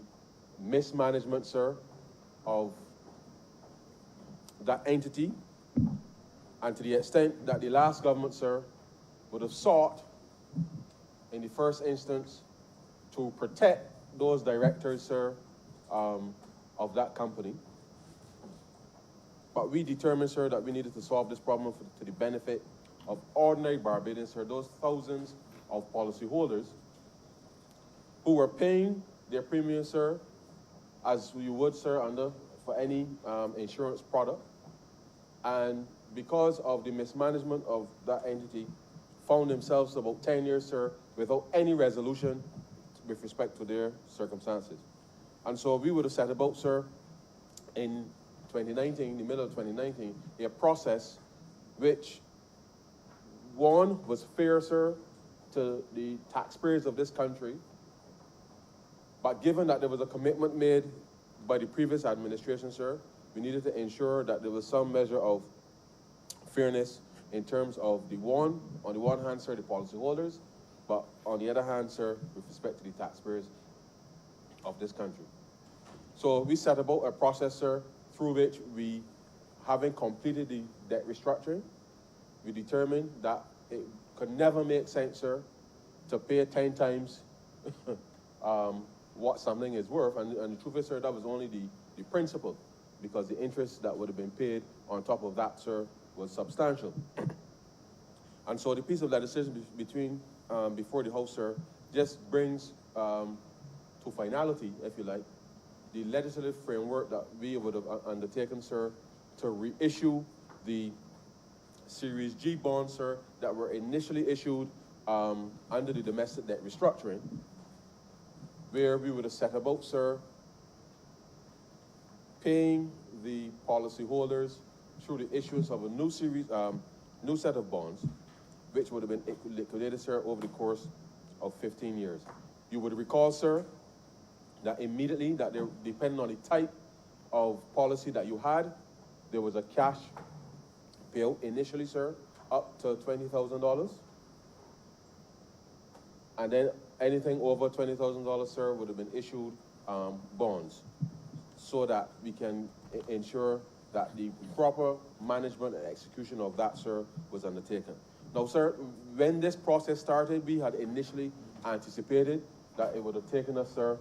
Speaker 6: mismanagement, sir, of that entity, and to the extent that the last government, sir, would have sought, in the first instance, to protect those directors, sir, of that company. But we determined, sir, that we needed to solve this problem to the benefit of ordinary Barbadians, sir, those thousands of policyholders who were paying their premium, sir, as you would, sir, for any insurance product. And because of the mismanagement of that entity, found themselves about 10 years, sir, without any resolution with respect to their circumstances. And so we would have set about, sir, in 2019, the middle of 2019, a process which, one, was fair, sir, to the taxpayers of this country, but given that there was a commitment made by the previous administration, sir, we needed to ensure that there was some measure of fairness in terms of on the one hand, sir, the policyholders, but on the other hand, sir, with respect to the taxpayers of this country. So we set about a process, sir, through which we, having completed the debt restructuring, we determined that it could never make sense, sir, to pay 10 times what something is worth. And the truth is, sir, that was only the principal, because the interest that would have been paid on top of that, sir, was substantial. And so the piece of legislation between, before the House, sir, just brings to finality, if you like, the legislative framework that we would have undertaken, sir, to reissue the Series G bonds, sir, that were initially issued under the domestic debt restructuring, where we would have set about, sir, paying the policyholders through the issuance of a new series, new set of bonds, which would have been liquidated, sir, over the course of 15 years. You would recall, sir, that immediately, that there, depending on the type of policy that you had, there was a cash payout initially, sir, up to $20,000. And then anything over $20,000, sir, would have been issued bonds, so that we can ensure that the proper management and execution of that, sir, was undertaken. Now, sir, when this process started, we had initially anticipated that it would have taken us, sir,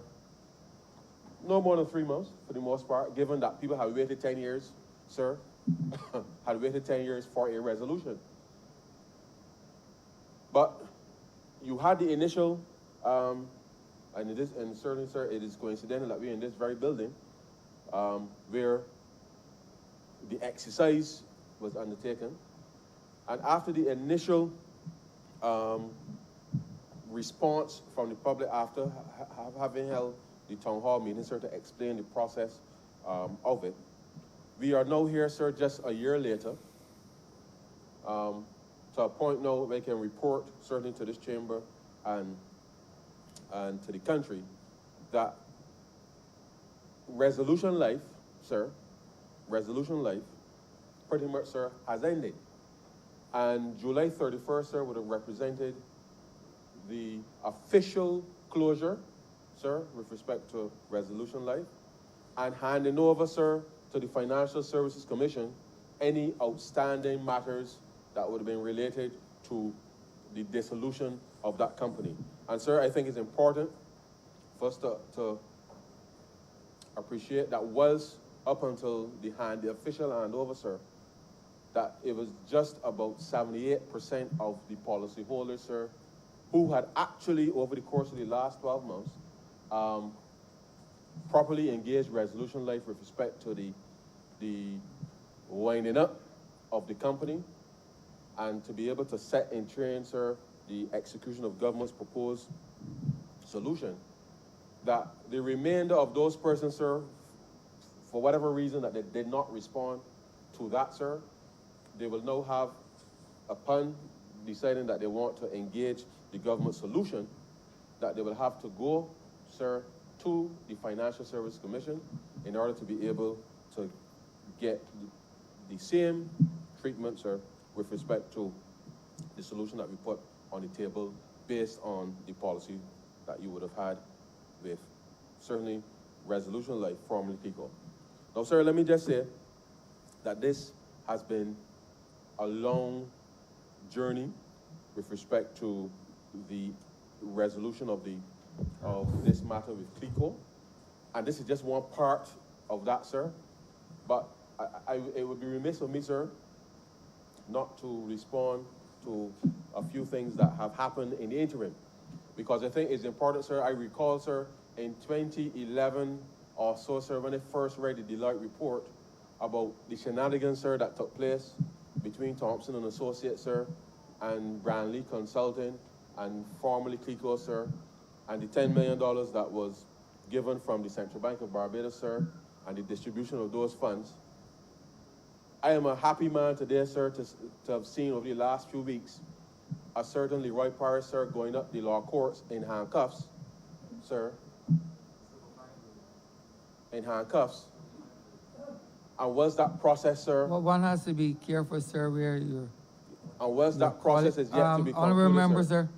Speaker 6: no more than 3 months, for the most part, given that people had waited 10 years, sir, had waited 10 years for a resolution. But you had the initial, and certainly, sir, it is coincidental that we're in this very building, where the exercise was undertaken. And after the initial response from the public after having held the town hall meeting, sir, to explain the process of it, we are now here, sir, just a year later, to a point now we can report, certainly to this chamber and to the country, that Resolution Life, sir, Resolution Life, pretty much, sir, has ended. And July 31st, sir, would have represented the official closure, sir, with respect to Resolution Life, and handing over, sir, to the Financial Services Commission any outstanding matters that would have been related to the dissolution of that company. And, sir, I think it's important for us to appreciate that was up until the official handover, sir, that it was just about 78% of the policyholders, sir, who had actually, over the course of the last 12 months, properly engaged Resolution Life with respect to the winding up of the company, and to be able to set in train, sir, the execution of government's proposed solution, that the remainder of those persons, sir, for whatever reason that they did not respond to that, sir, they will now have, upon deciding that they want to engage the government solution, that they will have to go, sir, to the Financial Services Commission in order to be able to get the same treatment, sir, with respect to the solution that we put on the table based on the policy that you would have had with, certainly, Resolution Life, formerly PICO. Now, sir, let me just say that this has been a long journey with respect to the resolution of this matter with CLECO, and this is just one part of that, sir. But it would be remiss of me, sir, not to respond to a few things that have happened in the interim, because I think it's important, sir. I recall, sir, in 2011 or so, sir, when I first read the Deloitte report about the shenanigans, sir, that took place between Thompson and Associates, sir, and Branley Consulting, and formerly CLECO, sir, and the $10 million that was given from the Central Bank of Barbados, sir, and the distribution of those funds. I am a happy man today, sir, to have seen over the last few weeks a certain Leroy Paris, sir, going up the law courts in handcuffs, sir, in handcuffs. And was that process, sir?
Speaker 2: Well, one has to be careful, sir, where you're...
Speaker 6: And was that process is yet to be concluded,
Speaker 2: honorable member,
Speaker 6: sir?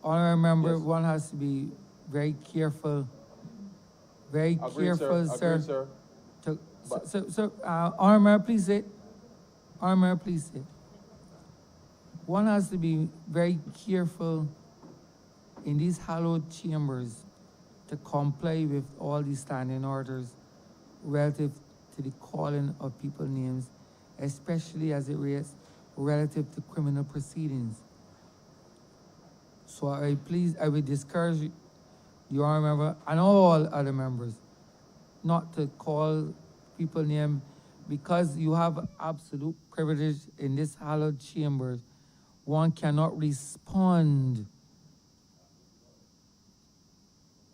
Speaker 2: Honorable member,
Speaker 6: Yes.
Speaker 2: one has to be very careful, very
Speaker 6: Agreed,
Speaker 2: careful,
Speaker 6: sir.
Speaker 2: sir.
Speaker 6: Agreed, sir.
Speaker 2: Honorable member, please sit. Honorable member, please sit. One has to be very careful in these hallowed chambers to comply with all these standing orders relative to the calling of people's names, especially as it relative to criminal proceedings. So I will discourage the honorable member and all other members not to call people name, because you have absolute privilege in this hallowed chamber. One cannot respond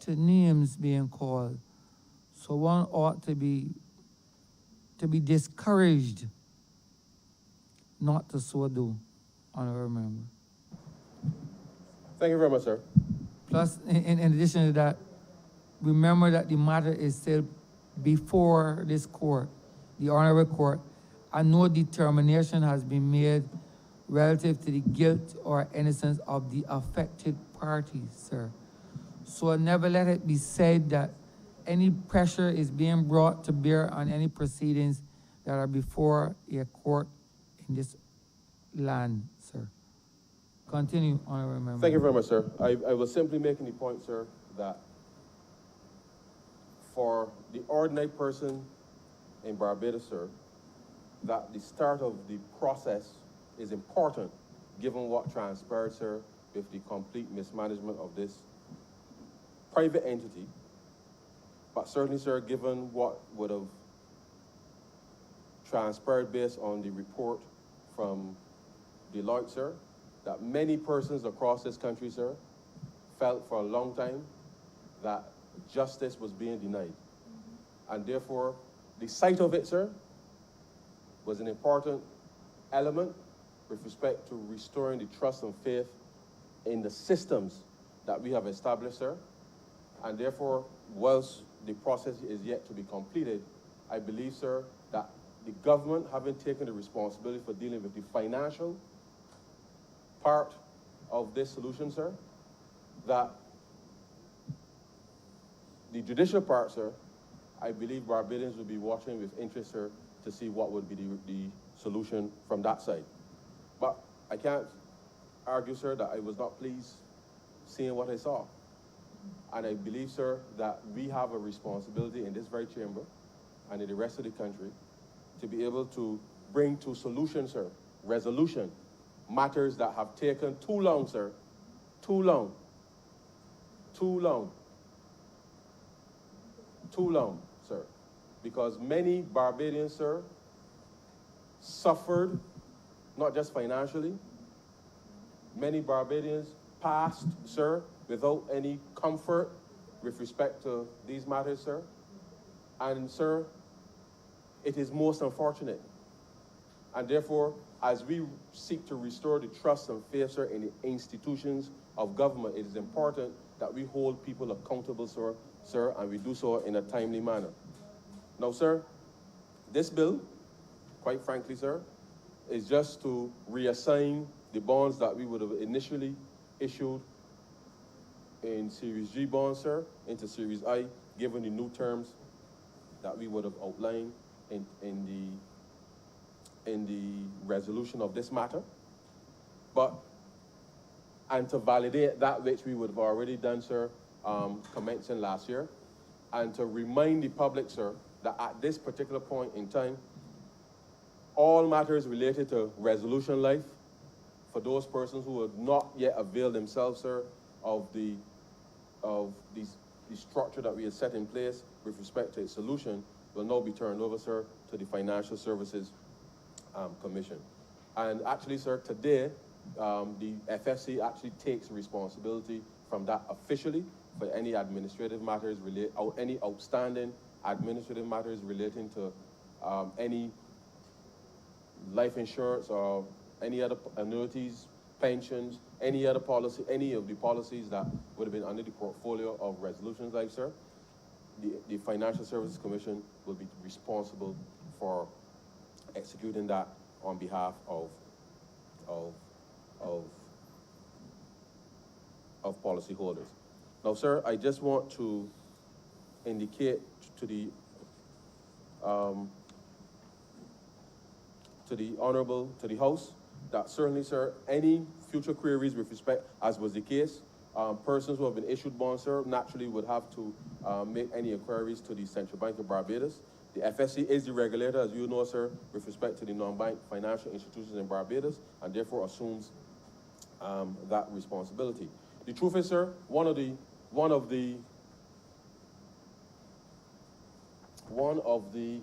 Speaker 2: to names being called. So one ought to be discouraged not to so do, honorable member.
Speaker 6: Thank you very much, sir.
Speaker 2: Plus, in addition to that, remember that the matter is still before this court, the honorable court, and no determination has been made relative to the guilt or innocence of the affected parties, sir. So never let it be said that any pressure is being brought to bear on any proceedings that are before a court in this land, sir. Continue, honorable member.
Speaker 6: Thank you very much, sir. I was simply making the point, sir, that for the ordinary person in Barbados, sir, that the start of the process is important, given what transpired, sir, with the complete mismanagement of this private entity. But certainly, sir, given what would have transpired based on the report from Deloitte, sir, that many persons across this country, sir, felt for a long time that justice was being denied. And therefore, the sight of it, sir, was an important element with respect to restoring the trust and faith in the systems that we have established, sir. And therefore, whilst the process is yet to be completed, I believe, sir, that the government, having taken the responsibility for dealing with the financial part of this solution, sir, that the judicial part, sir, I believe Barbadians will be watching with interest, sir, to see what would be the solution from that side. But I can't argue, sir, that I was not pleased seeing what I saw. And I believe, sir, that we have a responsibility in this very chamber and in the rest of the country to be able to bring to solution, sir, resolution, matters that have taken too long, sir, too long, sir, because many Barbadians, sir, suffered, not just financially. Many Barbadians passed, sir, without any comfort with respect to these matters, sir. And, sir, it is most unfortunate. And therefore, as we seek to restore the trust and faith, sir, in the institutions of government, it is important that we hold people accountable, sir, and we do so in a timely manner. Now, sir, this bill, quite frankly, sir, is just to reassign the bonds that we would have initially issued in Series G bonds, sir, into Series I, given the new terms that we would have outlined in the resolution of this matter. And to validate that which we would have already done, sir, commencing last year, and to remind the public, sir, that at this particular point in time, all matters related to resolution life, for those persons who have not yet availed themselves, sir, of the structure that we have set in place with respect to its solution, will now be turned over, sir, to the Financial Services Commission. And actually, sir, today, the FSC actually takes responsibility from that officially for any administrative matters any outstanding administrative matters relating to any life insurance or any other annuities, pensions, any other policy, any of the policies that would have been under the portfolio of resolutions life, sir. The Financial Services Commission will be responsible for executing that on behalf of policyholders. Now, sir, I just want to indicate to the House that certainly, sir, any future queries with respect, as was the case, persons who have been issued bonds, sir, naturally would have to make any inquiries to the Central Bank of Barbados. The FSC is the regulator, as you know, sir, with respect to the non-bank financial institutions in Barbados, and therefore assumes that responsibility. The truth is, sir, one of the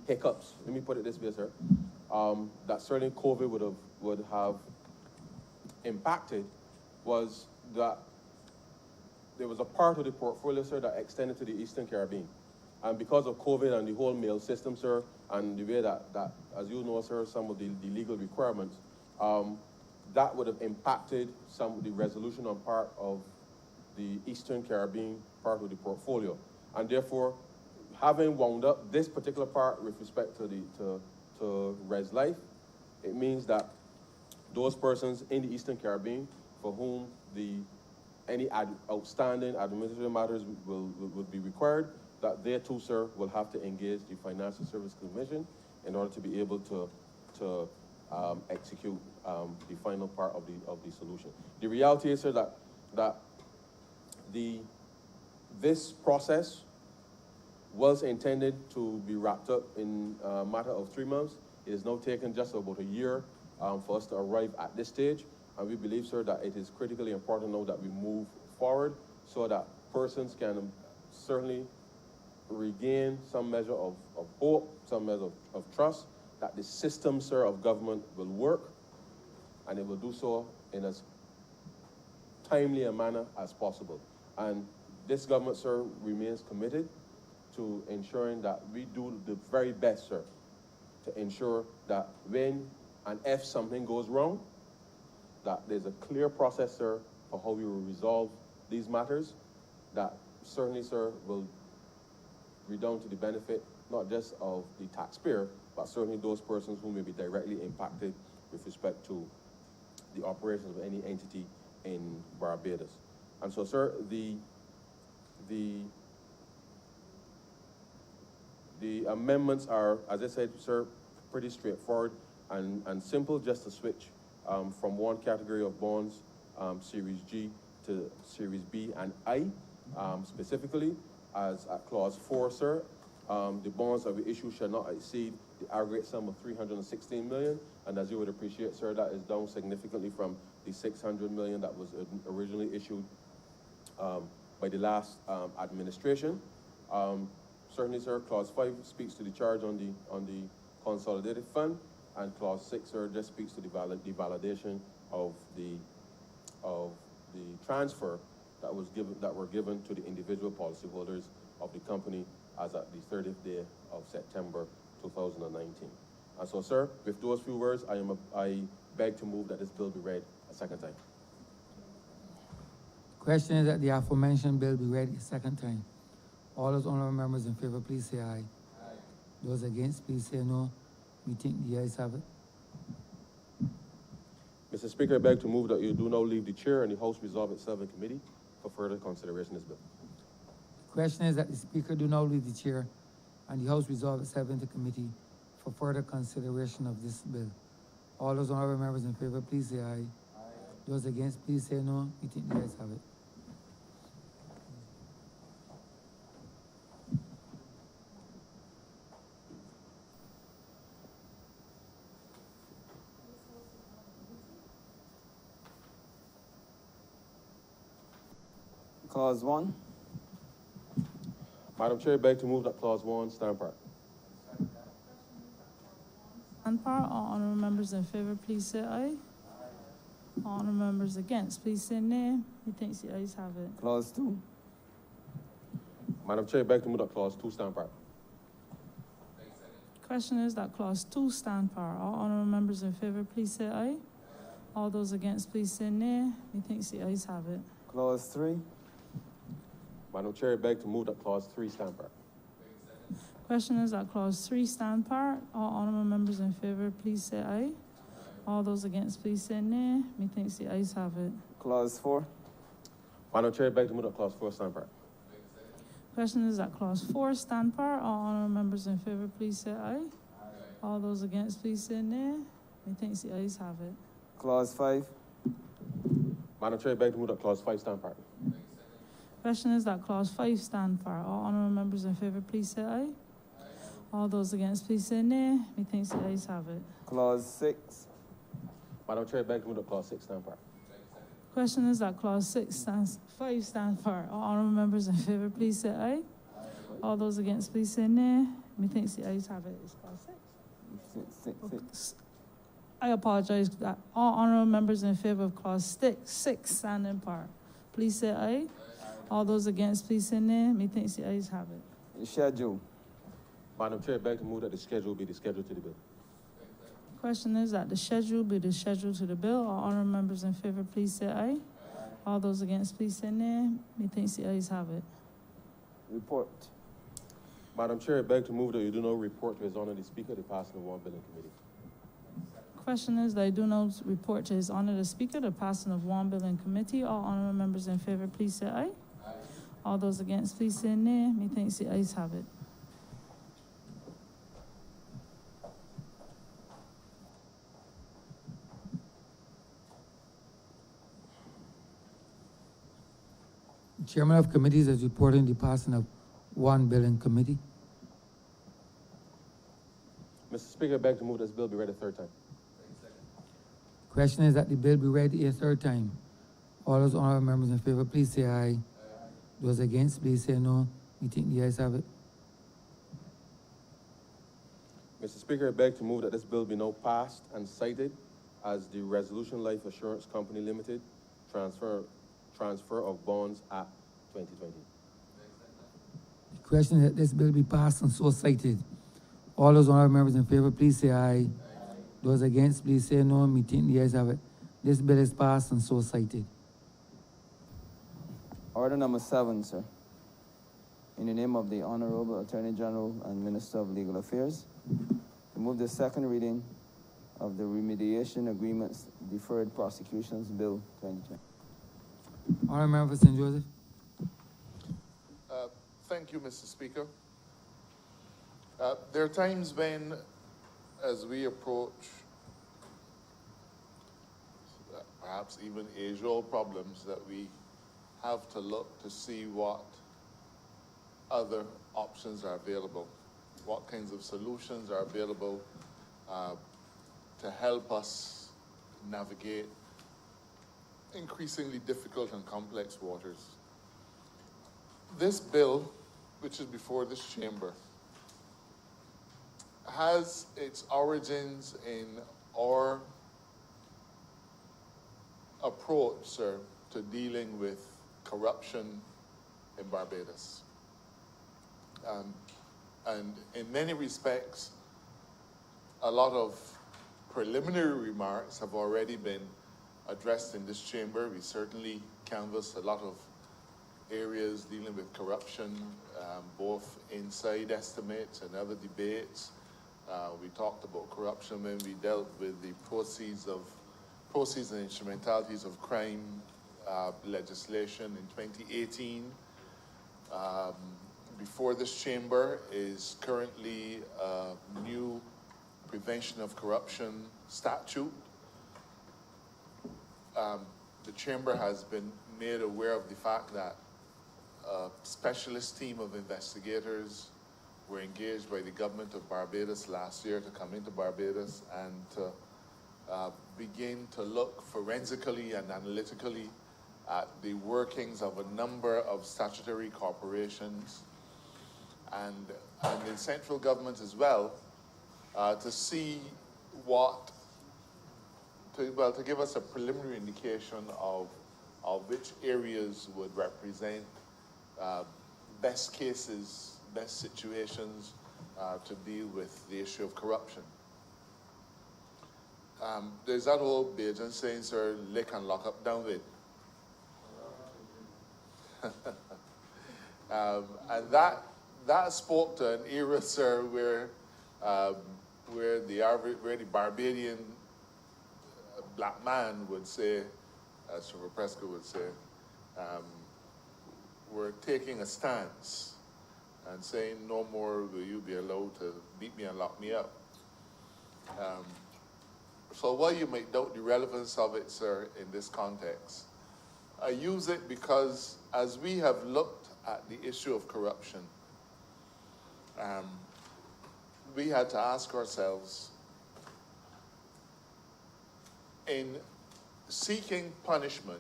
Speaker 6: hiccups, let me put it this way, sir, that certainly COVID would have impacted was that there was a part of the portfolio, sir, that extended to the Eastern Caribbean. And because of COVID and the whole mail system, sir, and the way that as you know, sir, some of the legal requirements, that would have impacted some of the resolution on part of the Eastern Caribbean part of the portfolio. And therefore, having wound up this particular part with respect to Res Life, it means that those persons in the Eastern Caribbean for whom any outstanding administrative matters would be required, that they too, sir, will have to engage the Financial Services Commission in order to be able to execute the final part of the solution. The reality is, sir, that this process was intended to be wrapped up in a matter of 3 months. It has now taken just about a year for us to arrive at this stage, and we believe, sir, that it is critically important now that we move forward so that persons can certainly regain some measure of hope, some measure of trust, that the system, sir, of government will work, and it will do so in as timely a manner as possible. And this government, sir, remains committed to ensuring that we do the very best, sir, to ensure that when and if something goes wrong, that there's a clear process, sir, for how we will resolve these matters, that certainly, sir, will redound to the benefit not just of the taxpayer, but certainly those persons who may be directly impacted with respect to the operations of any entity in Barbados. And so, sir, the amendments are, as I said, sir, pretty straightforward and simple, just to switch from one category of bonds, Series G, to Series B and I, specifically, as at Clause 4, sir, the bonds that we issue shall not exceed the aggregate sum of $316 million, and as you would appreciate, sir, that is down significantly from the $600 million that was originally issued by the last administration. Certainly, sir, Clause 5 speaks to the charge on the consolidated fund, and Clause 6, sir, just speaks to the validation of the transfer that were given to the individual policyholders of the company as at the 30th day of September 2019. And so, sir, with those few words, I beg to move that this bill be read a second time.
Speaker 2: Question is that the aforementioned bill be read a second time. All those honorable members in favor, please say aye. Aye. Those against, please say no. We think the ayes have it.
Speaker 6: Mr. Speaker, I beg to move that you do now leave the chair and the House resolve itself in committee for further consideration of this bill.
Speaker 2: The question is that the Speaker do now leave the chair and the House resolve itself into committee for further consideration of this bill. All those honorable members in favor, please say aye. Aye. Those against, please say no. We think the ayes have it.
Speaker 5: Clause 1.
Speaker 6: Madam Chair, I beg to move that Clause 1 stand part.
Speaker 4: Stand part. All honorable members in favor, please say aye. All honorable members against, please say nay. Methinks the ayes have it.
Speaker 5: Clause 2.
Speaker 6: Madam Chair, I beg to move that Clause 2 stand part.
Speaker 4: Question is that Clause 2 stand part. All honorable members in favor, please say aye. All those against, please say nay. Methinks the ayes have it.
Speaker 5: Clause 3.
Speaker 6: Madam Chair, I beg to move that Clause 3 stand part.
Speaker 4: Question is that Clause 3 stand part. All honorable members in favor, please say aye. All those against, please say nay. Methinks the ayes have it.
Speaker 5: Clause 4.
Speaker 6: Madam Chair, I beg to move that Clause 4 stand part.
Speaker 4: Question is that Clause 4 stand part. All honorable members in favor, please say aye. All those against, please say nay. Methinks the ayes have it.
Speaker 5: Clause 5.
Speaker 6: Madam Chair, I beg to move that Clause 5 stand part.
Speaker 4: Question is that Clause 5 stand part. All honorable members in favor, please say aye. All those against, please say nay. Methinks the ayes have it.
Speaker 5: Clause 6.
Speaker 6: Madam Chair, I beg to move that clause 6 stand apart.
Speaker 4: Question is that clause 5 stands for. All honorable members in favor, please say aye. All those against, please say nay. Methinks the ayes have it. It's clause 6.
Speaker 5: Six.
Speaker 4: I apologize that all honorable members in favor of clause 6 stand in part. Please say aye. All those against, please say nay. Methinks the ayes have it.
Speaker 5: Schedule.
Speaker 6: Madam Chair, I beg to move that the schedule be the schedule to the bill.
Speaker 4: Question is that the schedule be the schedule to the bill. All honorable members in favor, please say aye. All those against, please say nay. Methinks the ayes have it.
Speaker 5: Report.
Speaker 6: Madam Chair, I beg to move that you do not report to His Honor the Speaker the passing of one bill in committee.
Speaker 4: Question is that I do not report to His Honor the Speaker the passing of one bill in committee. All honorable members in favor, please say aye. All those against, please say nay. Methinks the ayes have it.
Speaker 2: Chairman of committees is reporting the passing of one bill in committee.
Speaker 6: Mr. Speaker, I beg to move this bill be read a third time.
Speaker 2: Question is that the bill be read a third time. All those honorable members in favor, please say aye. Those against, please say no. Methinks the ayes have it.
Speaker 6: Mr. Speaker, I beg to move that this bill be now passed and cited as the Resolution Life Assurance Company Limited Transfer of Bonds Act 2020.
Speaker 2: The question is that this bill be passed and so cited. All those honorable members in favor, please say aye. Those against, please say no. Methinks the ayes have it. This bill is passed and so cited.
Speaker 5: Order number 7, sir. In the name of the Honorable Attorney General and Minister of Legal Affairs, to move the second reading of the Remediation Agreements Deferred Prosecutions Bill 2020.
Speaker 2: Honorable member for St. Joseph.
Speaker 1: Thank you, Mr. Speaker. There are times when, as we approach perhaps even age-old problems, that we have to look to see what other options are available, what kinds of solutions are available to help us navigate increasingly difficult and complex waters. This bill, which is before this chamber, has its origins in our approach, sir, to dealing with corruption in Barbados. And in many respects, a lot of preliminary remarks have already been addressed in this chamber. We certainly canvassed a lot of areas dealing with corruption, both inside estimates and other debates. We talked about corruption when we dealt with the proceeds and instrumentalities of crime legislation in 2018. Before this chamber is currently a new Prevention of Corruption statute. The chamber has been made aware of the fact that a specialist team of investigators were engaged by the government of Barbados last year to come into Barbados and to begin to look forensically and analytically at the workings of a number of statutory corporations and in central government as well, to see to give us a preliminary indication of which areas would represent best cases, best situations to deal with the issue of corruption. There's that old Bajan saying, sir, lick and lock up down with. And that spoke to an era, sir, where the Barbadian black man would say, as Trevor Prescott would say, we're taking a stance and saying no more will you be allowed to beat me and lock me up. So while you might doubt the relevance of it, sir, in this context, I use it because as we have looked at the issue of corruption, we had to ask ourselves, in seeking punishment,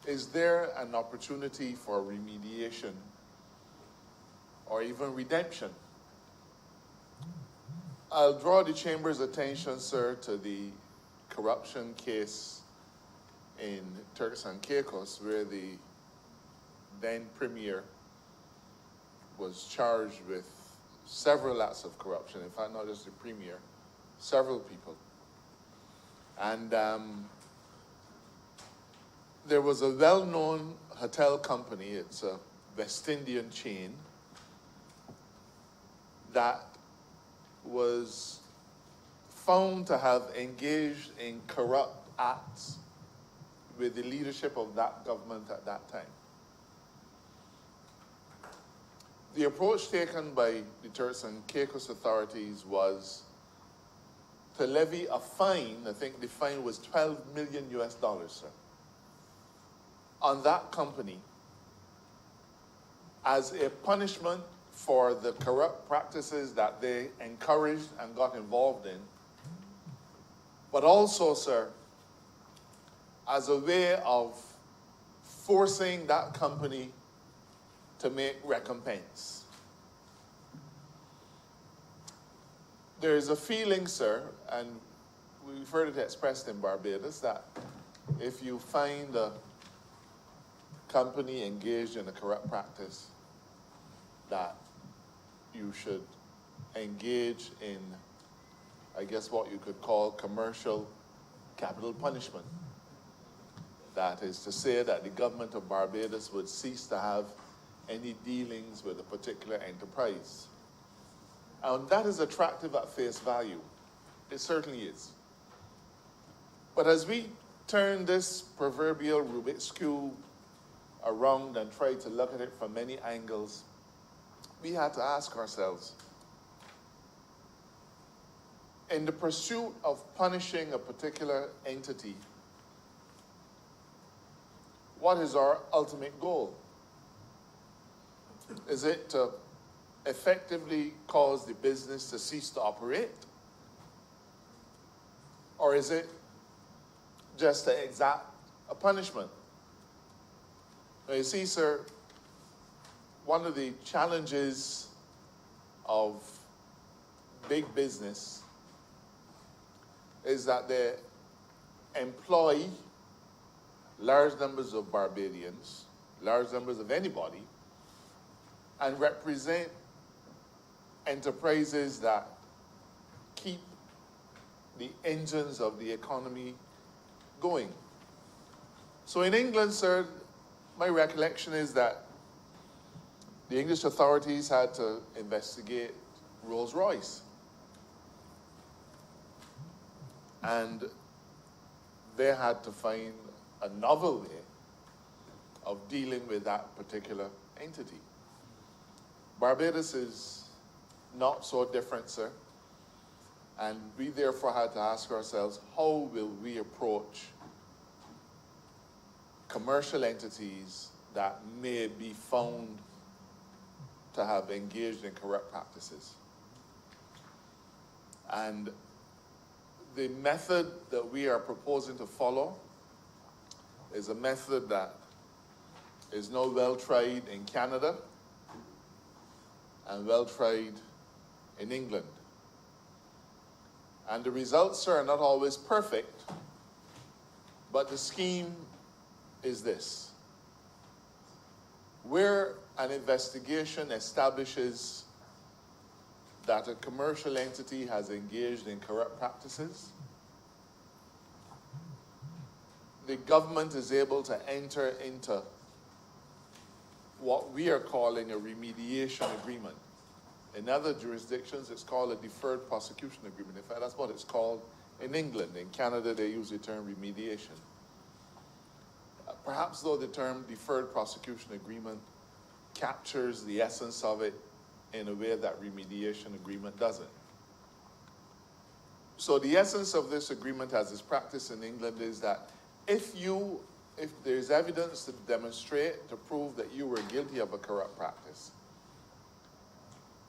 Speaker 1: is there an opportunity for remediation or even redemption? I'll draw the Chamber's attention, sir, to the corruption case in Turks and Caicos, where the then Premier was charged with several acts of corruption. In fact, not just the Premier, several people. And there was a well-known hotel company, it's a West Indian chain, that was found to have engaged in corrupt acts with the leadership of that government at that time. The approach taken by the Turks and Caicos authorities was to levy a fine. I think the fine was $12 million US, sir, on that company as a punishment for the corrupt practices that they encouraged and got involved in, but also, sir, as a way of forcing that company to make recompense. There is a feeling, sir, and we've heard it expressed in Barbados, that if you find a company engaged in a corrupt practice, that you should engage in, I guess, what you could call commercial capital punishment. That is to say that the government of Barbados would cease to have any dealings with a particular enterprise. And that is attractive at face value. It certainly is. But as we turn this proverbial Rubik's Cube around and try to look at it from many angles, we had to ask ourselves, in the pursuit of punishing a particular entity, what is our ultimate goal? Is it to effectively cause the business to cease to operate? Or is it just to exact a punishment? Now you see, sir, one of the challenges of big business is that they employ large numbers of Barbadians, large numbers of anybody, and represent enterprises that keep the engines of the economy going. So in England, sir, my recollection is that the English authorities had to investigate Rolls-Royce. And they had to find a novel way of dealing with that particular entity. Barbados is not so different, sir. And we therefore had to ask ourselves, how will we approach commercial entities that may be found to have engaged in corrupt practices? And the method that we are proposing to follow is a method that is now well tried in Canada and well tried in England. And the results are not always perfect, but the scheme is this. Where an investigation establishes that a commercial entity has engaged in corrupt practices, the government is able to enter into what we are calling a remediation agreement. In other jurisdictions, it's called a deferred prosecution agreement. In fact, that's what it's called in England. In Canada, they use the term remediation. Perhaps, though, the term deferred prosecution agreement captures the essence of it in a way that remediation agreement doesn't. So the essence of this agreement, as is practiced in England, is that if there's evidence to demonstrate, to prove that you were guilty of a corrupt practice,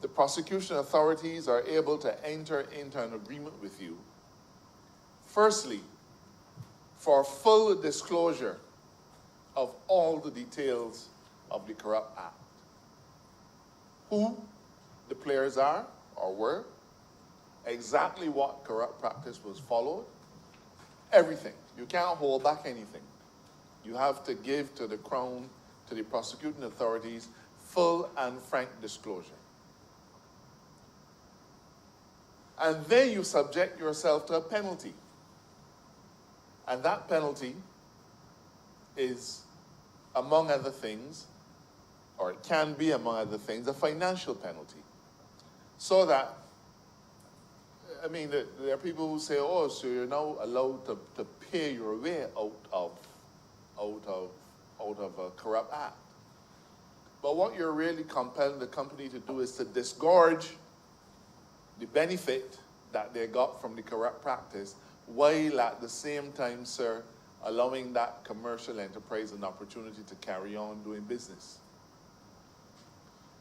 Speaker 1: the prosecution authorities are able to enter into an agreement with you, firstly, for full disclosure of all the details of the Corrupt Act. Who the players are or were, exactly what corrupt practice was followed, everything. You can't hold back anything. You have to give to the Crown, to the prosecuting authorities, full and frank disclosure. And then you subject yourself to a penalty. And that penalty is, among other things, or it can be, among other things, a financial penalty. So that, I mean, there are people who say, oh, so you're now allowed to pay your way out of a corrupt act. But what you're really compelling the company to do is to disgorge the benefit that they got from the corrupt practice, while at the same time, sir, allowing that commercial enterprise an opportunity to carry on doing business.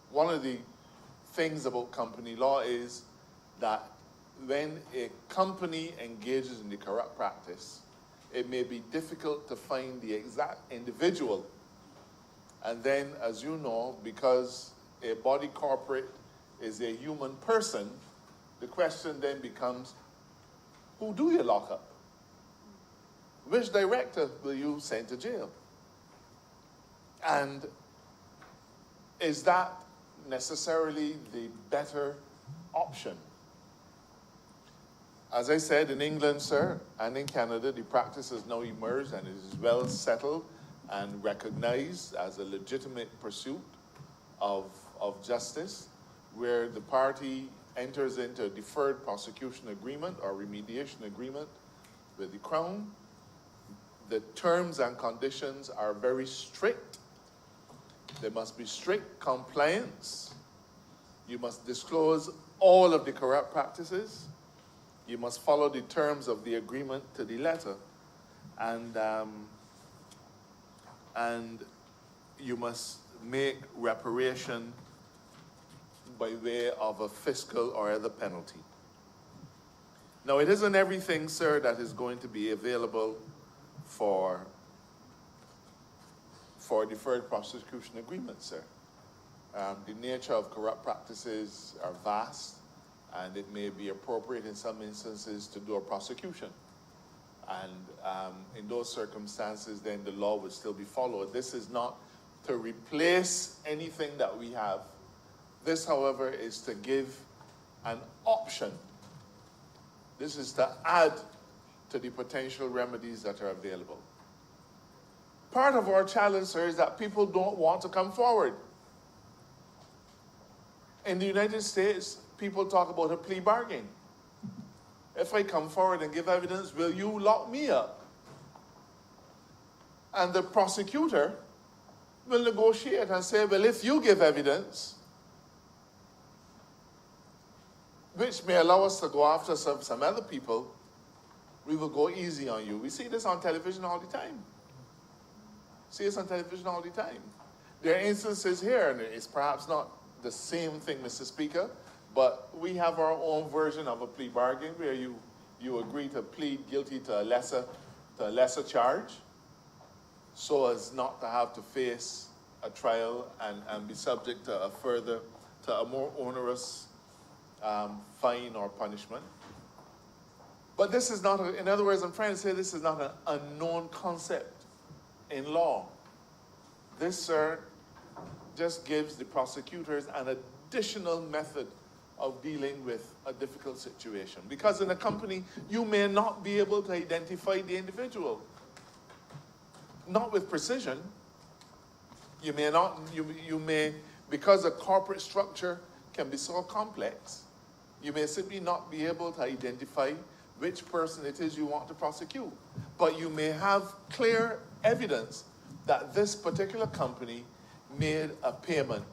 Speaker 1: One of the things about company law is that when a company engages in the corrupt practice, it may be difficult to find the exact individual. And then, as you know, because a body corporate is a human person, the question then becomes, who do you lock up? Which director will you send to jail? And is that necessarily the better option? As I said, in England, sir, and in Canada, the practice has now emerged and is well settled and recognized as a legitimate pursuit of justice, where the party enters into a deferred prosecution agreement or remediation agreement with the Crown. The terms and conditions are very strict. There must be strict compliance. You must disclose all of the corrupt practices. You must follow the terms of the agreement to the letter. And you must make reparation by way of a fiscal or other penalty. Now, it isn't everything, sir, that is going to be available for deferred prosecution agreements, sir. The nature of corrupt practices are vast, and it may be appropriate in some instances to do a prosecution. And in those circumstances, then the law would still be followed. This is not to replace anything that we have. This, however, is to give an option. This is to add to the potential remedies that are available. Part of our challenge, sir, is that people don't want to come forward. In the United States, people talk about a plea bargain. If I come forward and give evidence, will you lock me up? And the prosecutor will negotiate and say, well, if you give evidence, which may allow us to go after some other people, we will go easy on you. We see this on television all the time. See this on television all the time. There are instances here, and it's perhaps not the same thing, Mr. Speaker, but we have our own version of a plea bargain where you agree to plead guilty to a lesser charge so as not to have to face a trial and be subject to a more onerous fine or punishment. But this is not, in other words, I'm trying to say this is not an unknown concept in law. This, sir, just gives the prosecutors an additional method of dealing with a difficult situation. Because in a company, you may not be able to identify the individual. Not with precision. You may not, you may, because a corporate structure can be so complex, you may simply not be able to identify which person it is you want to prosecute. But you may have clear evidence that this particular company made a payment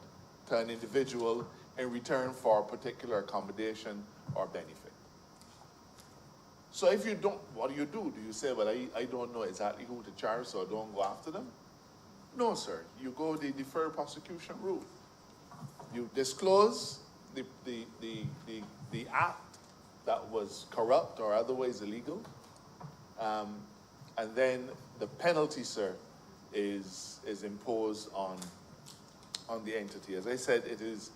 Speaker 1: to an individual in return for a particular accommodation or benefit. So if you don't, what do? Do you say, well, I don't know exactly who to charge, so I don't go after them? No, sir. You go the deferred prosecution route. You disclose the act that was corrupt or otherwise illegal. And then the penalty, sir, is imposed on the entity. As I said, it is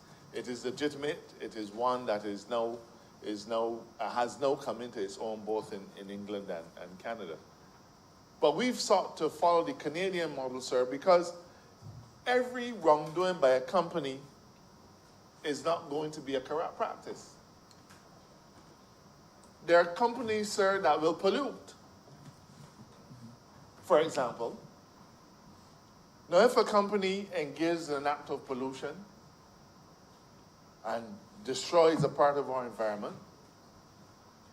Speaker 1: legitimate. It is one that has now come into its own both in England and Canada. But we've sought to follow the Canadian model, sir, because every wrongdoing by a company is not going to be a corrupt practice. There are companies, sir, that will pollute. For example, now if a company engages in an act of pollution and destroys a part of our environment,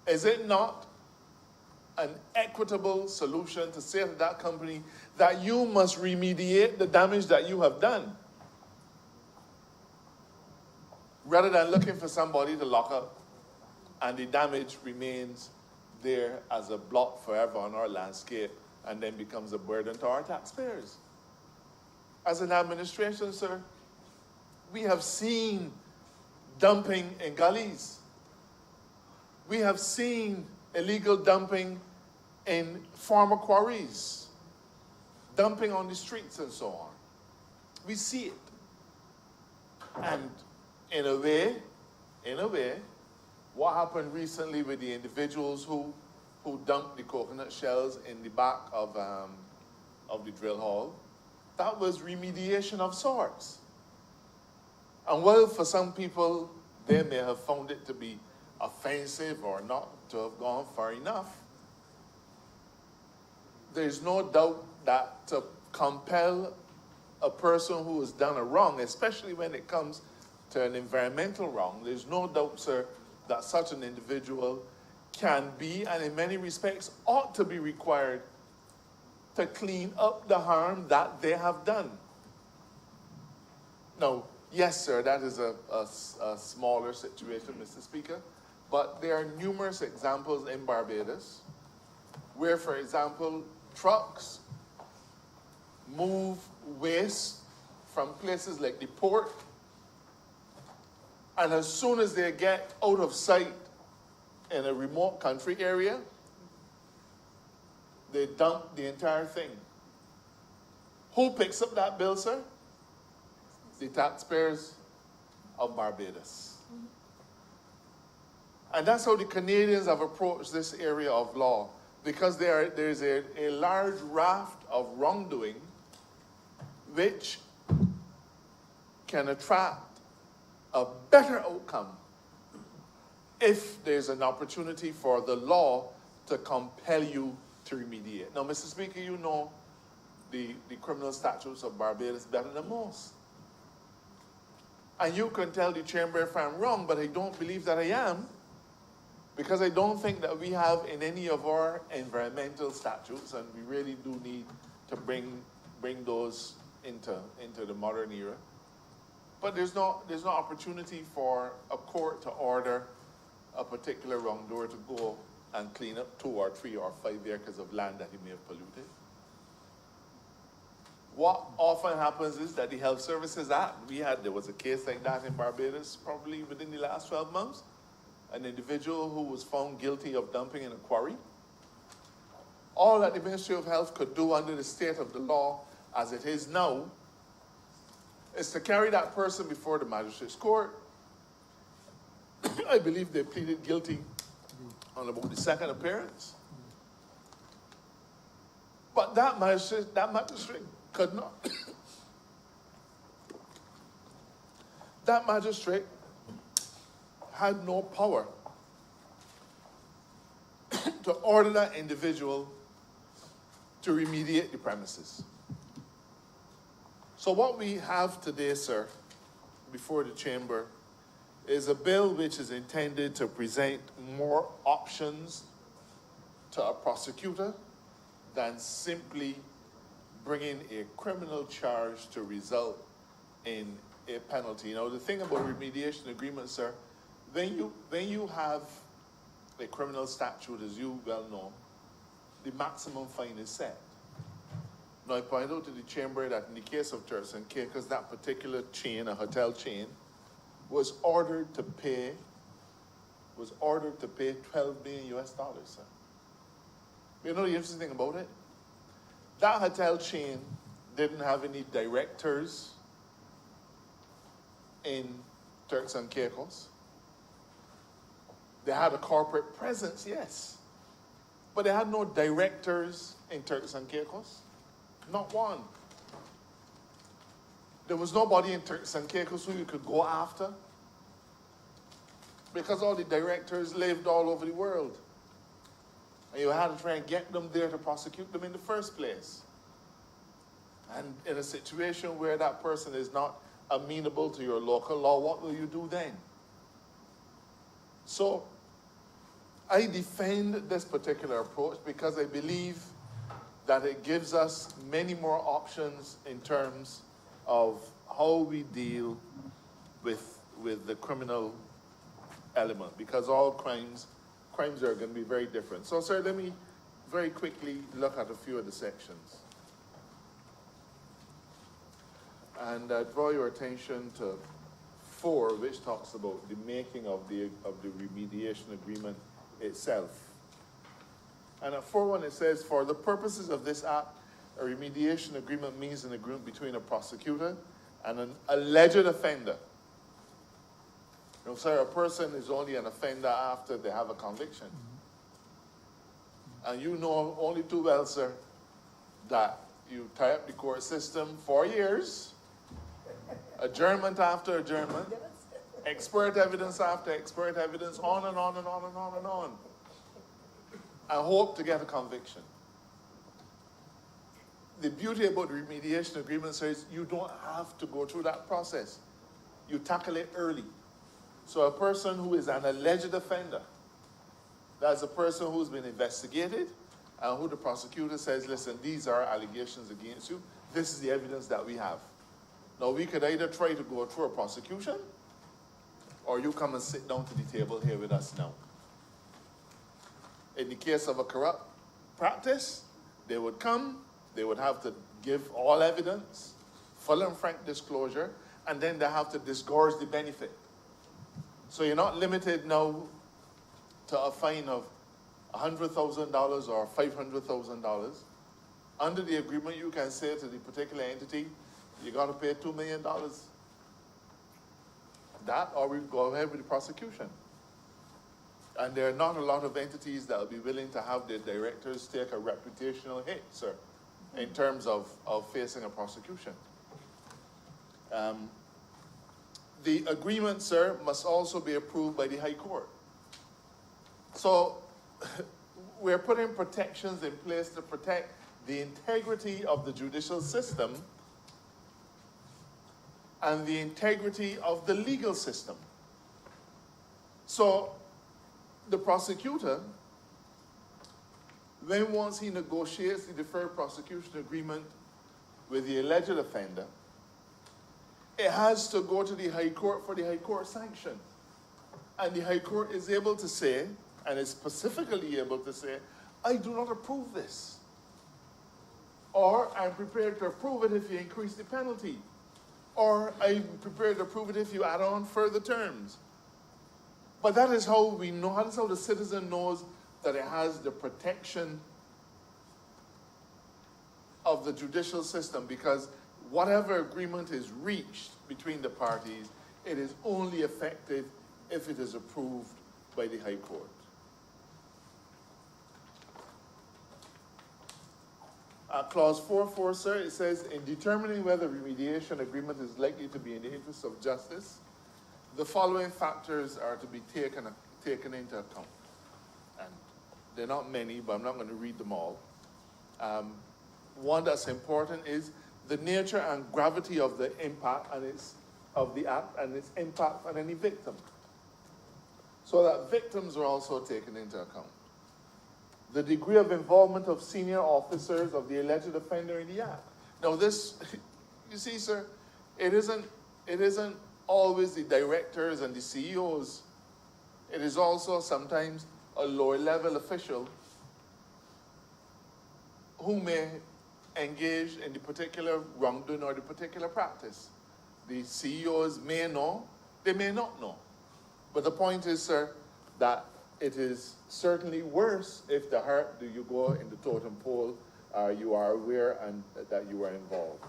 Speaker 1: is it not an equitable solution to say to that company that you must remediate the damage that you have done, rather than looking for somebody to lock up and the damage remains there as a blot forever on our landscape and then becomes a burden to our taxpayers? As an administration, sir, we have seen dumping in gullies. We have seen illegal dumping in former quarries, dumping on the streets and so on. We see it. And in a way, what happened recently with the individuals who dumped the coconut shells in the back of the drill hall, that was remediation of sorts. And while for some people, they may have found it to be offensive or not to have gone far enough, there's no doubt that to compel a person who has done a wrong, especially when it comes to an environmental wrong, there's no doubt, sir, that such an individual can be, and in many respects ought to be required to clean up the harm that they have done. Now, yes, sir, that is a smaller situation, Mr. Speaker, but there are numerous examples in Barbados where, for example, trucks move waste from places like the port, and as soon as they get out of sight in a remote country area, they dump the entire thing. Who picks up that bill, sir? The taxpayers of Barbados. And that's how the Canadians have approached this area of law, because there's a large raft of wrongdoing which can attract a better outcome if there's an opportunity for the law to compel you to remediate. Now, Mr. Speaker, you know the criminal statutes of Barbados better than most. And you can tell the chamber if I'm wrong, but I don't believe that I am, because I don't think that we have in any of our environmental statutes, and we really do need to bring those into the modern era. But there's no opportunity for a court to order a particular wrongdoer to go and clean up 2 or 3 or 5 acres of land that he may have polluted. What often happens is that the Health Services Act, there was a case like that in Barbados probably within the last 12 months, an individual who was found guilty of dumping in a quarry. All that the Ministry of Health could do under the state of the law as it is now is to carry that person before the magistrate's court. I believe they pleaded guilty on about the 2nd appearance. But that magistrate could not. That magistrate had no power to order that individual to remediate the premises. So what we have today, sir, before the chamber, is a bill which is intended to present more options to a prosecutor than simply bringing a criminal charge to result in a penalty. Now, the thing about remediation agreements, sir, when you have a criminal statute, as you well know, the maximum fine is set. Now, I point out to the chamber that in the case of Turks and Caicos, that particular chain, a hotel chain, was ordered to pay $12 million US, sir. You know the interesting thing about it? That hotel chain didn't have any directors in Turks and Caicos. They had a corporate presence, yes, but they had no directors in Turks and Caicos, not one. There was nobody in Turks and Caicos who you could go after because all the directors lived all over the world. And you had to try and get them there to prosecute them in the first place. And in a situation where that person is not amenable to your local law, what will you do then? So I defend this particular approach because I believe that it gives us many more options in terms of how we deal with the criminal element, because all crimes are going to be very different. So, sir, let me very quickly look at a few of the sections. And draw your attention to 4, which talks about the making of the remediation agreement itself. And at 4.1 it says, for the purposes of this act, a remediation agreement means an agreement between a prosecutor and an alleged offender. You know, sir, a person is only an offender after they have a conviction. And you know only too well, sir, that you tie up the court system for years, adjournment after adjournment, expert evidence after expert evidence, on and on and on and on and on, and hope to get a conviction. The beauty about the remediation agreement says you don't have to go through that process. You tackle it early. So a person who is an alleged offender, that's a person who's been investigated and who the prosecutor says, listen, these are allegations against you. This is the evidence that we have. Now, we could either try to go through a prosecution or you come and sit down to the table here with us now. In the case of a corrupt practice, they would come, they would have to give all evidence, full and frank disclosure, and then they have to disgorge the benefit. So you're not limited now to a fine of $100,000 or $500,000. Under the agreement, you can say to the particular entity, you got to pay $2 million. That, or we go ahead with the prosecution. And there are not a lot of entities that will be willing to have their directors take a reputational hit, sir, in terms of facing a prosecution. The agreement, sir, must also be approved by the High Court. So we're putting protections in place to protect the integrity of the judicial system and the integrity of the legal system. So the prosecutor, then once he negotiates the deferred prosecution agreement with the alleged offender, it has to go to the High Court for the High Court sanction. And the High Court is able to say, and is specifically able to say, I do not approve this. Or I'm prepared to approve it if you increase the penalty. Or I'm prepared to approve it if you add on further terms. But that is how we know, that is how the citizen knows that it has the protection of the judicial system, because whatever agreement is reached between the parties, it is only effective if it is approved by the High Court. Clause 4.4, sir, it says, in determining whether remediation agreement is likely to be in the interest of justice, the following factors are to be taken into account. And they're not many, but I'm not going to read them all. One that's important is the nature and gravity of the impact of the act and its impact on any victim, so that victims are also taken into account. The degree of involvement of senior officers of the alleged offender in the act. Now this, you see, sir, it isn't always the directors and the CEOs. It is also sometimes a lower level official who may engage in the particular wrongdoing or the particular practice. The CEOs may know They may not know. But the point is, sir, that it is certainly worse if the heart, do you go in the totem pole, you are aware and that you are involved.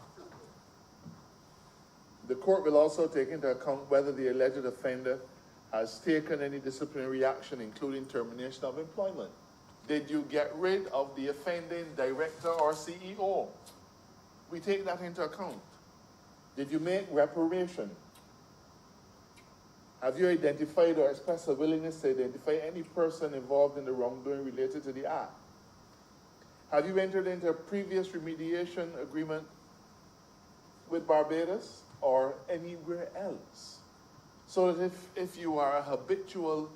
Speaker 1: The court will also take into account whether the alleged offender has taken any disciplinary action, including termination of employment. Did you get rid of the offending director or CEO? We take that into account. Did you make reparation? Have you identified or expressed a willingness to identify any person involved in the wrongdoing related to the act? Have you entered into a previous remediation agreement with Barbados or anywhere else? So that if you are a habitual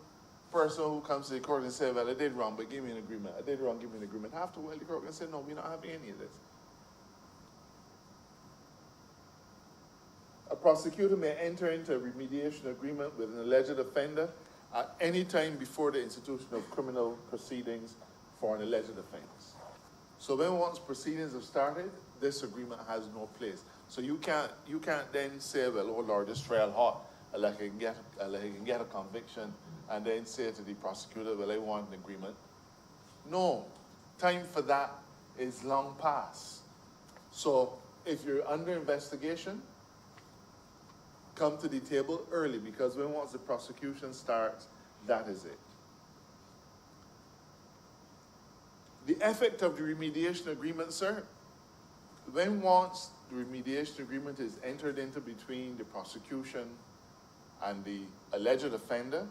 Speaker 1: person who comes to the court and says, well, I did wrong, but give me an agreement. I did wrong, give me an agreement. Afterward, the court can say, no, we're not having any of this. A prosecutor may enter into a remediation agreement with an alleged offender at any time before the institution of criminal proceedings for an alleged offense. So once proceedings have started, this agreement has no place. So you can't then say, well, oh Lord, this trial hot, like I can get a conviction, and then say to the prosecutor, well, I want an agreement. No, time for that is long past. So if you're under investigation, come to the table early, because once the prosecution starts, that is it. The effect of the remediation agreement, sir, once the remediation agreement is entered into between the prosecution and the alleged offender,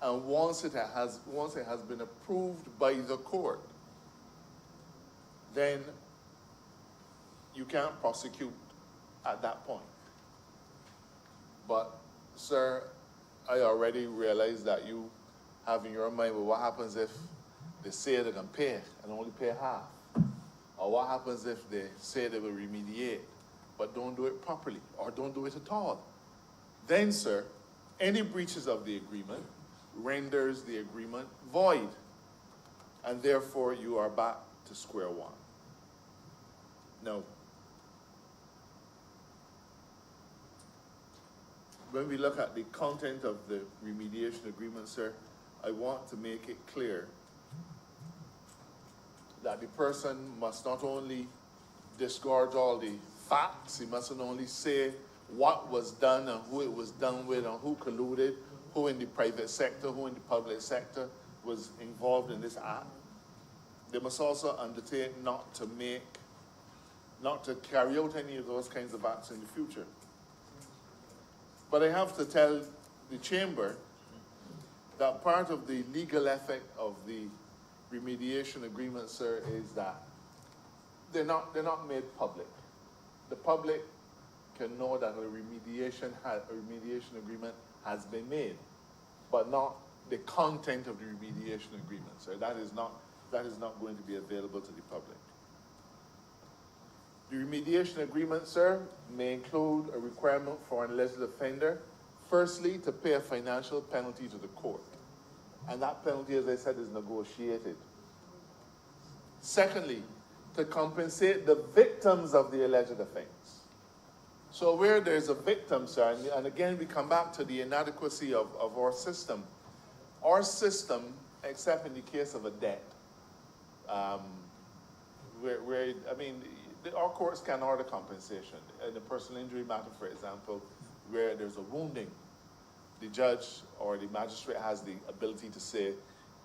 Speaker 1: and once it has been approved by the court, then you can't prosecute at that point. But, sir, I already realize that you have in your mind, well, what happens if they say they can pay and only pay half? Or what happens if they say they will remediate, but don't do it properly, or don't do it at all? Then, sir, any breaches of the agreement renders the agreement void, and therefore you are back to square one. Now, when we look at the content of the remediation agreement, sir, I want to make it clear that the person must not only disgorge all the facts, he mustn't only say what was done and who it was done with and who colluded, who in the private sector, who in the public sector was involved in this act. They must also undertake not to carry out any of those kinds of acts in the future. But I have to tell the chamber that part of the legal effect of the remediation agreement, sir, is that they're not made public. The public can know that a remediation agreement has been made, but not the content of the remediation agreement, sir. That is not going to be available to the public. The remediation agreement, sir, may include a requirement for an alleged offender, firstly, to pay a financial penalty to the court. And that penalty, as I said, is negotiated. Secondly, to compensate the victims of the alleged offense. So where there's a victim, sir, and again, we come back to the inadequacy of our system. Our system, except in the case of a debt, our courts can order compensation. In a personal injury matter, for example, where there's a wounding, the judge or the magistrate has the ability to say,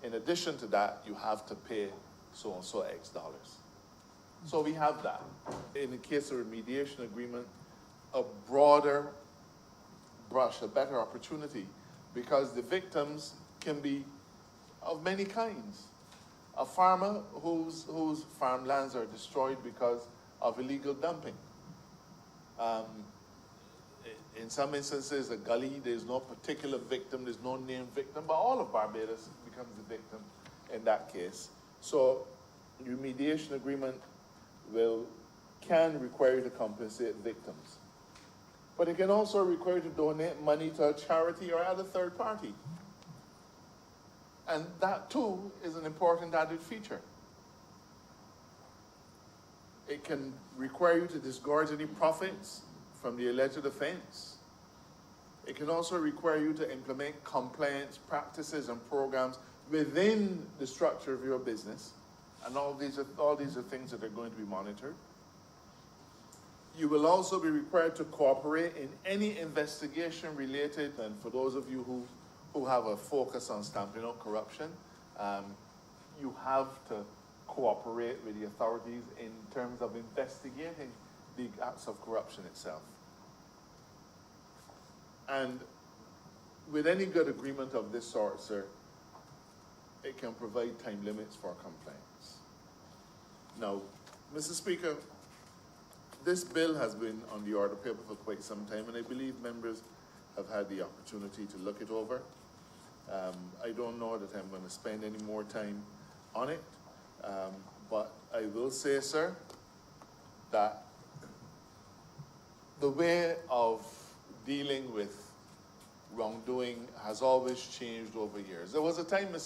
Speaker 1: in addition to that, you have to pay so-and-so X dollars. So we have that. In the case of remediation agreement, a broader brush, a better opportunity, because the victims can be of many kinds. A farmer whose farmlands are destroyed because of illegal dumping. In some instances, a gully, there's no particular victim, there's no named victim, but all of Barbados becomes the victim in that case. So, remediation agreement can require you to compensate victims. But it can also require you to donate money to a charity or other third party. And that too is an important added feature. It can require you to disgorge any profits from the alleged offense. It can also require you to implement compliance practices and programs within the structure of your business. And all these are things that are going to be monitored. You will also be required to cooperate in any investigation related, and for those of you who have a focus on stamping out corruption, you have to cooperate with the authorities in terms of investigating the acts of corruption itself. And with any good agreement of this sort, sir, it can provide time limits for compliance. Now, Mr. Speaker, this bill has been on the order paper for quite some time, and I believe members have had the opportunity to look it over. I don't know that I'm going to spend any more time on it, but I will say, sir, that the way of dealing with wrongdoing has always changed over years. There was a time, Mr.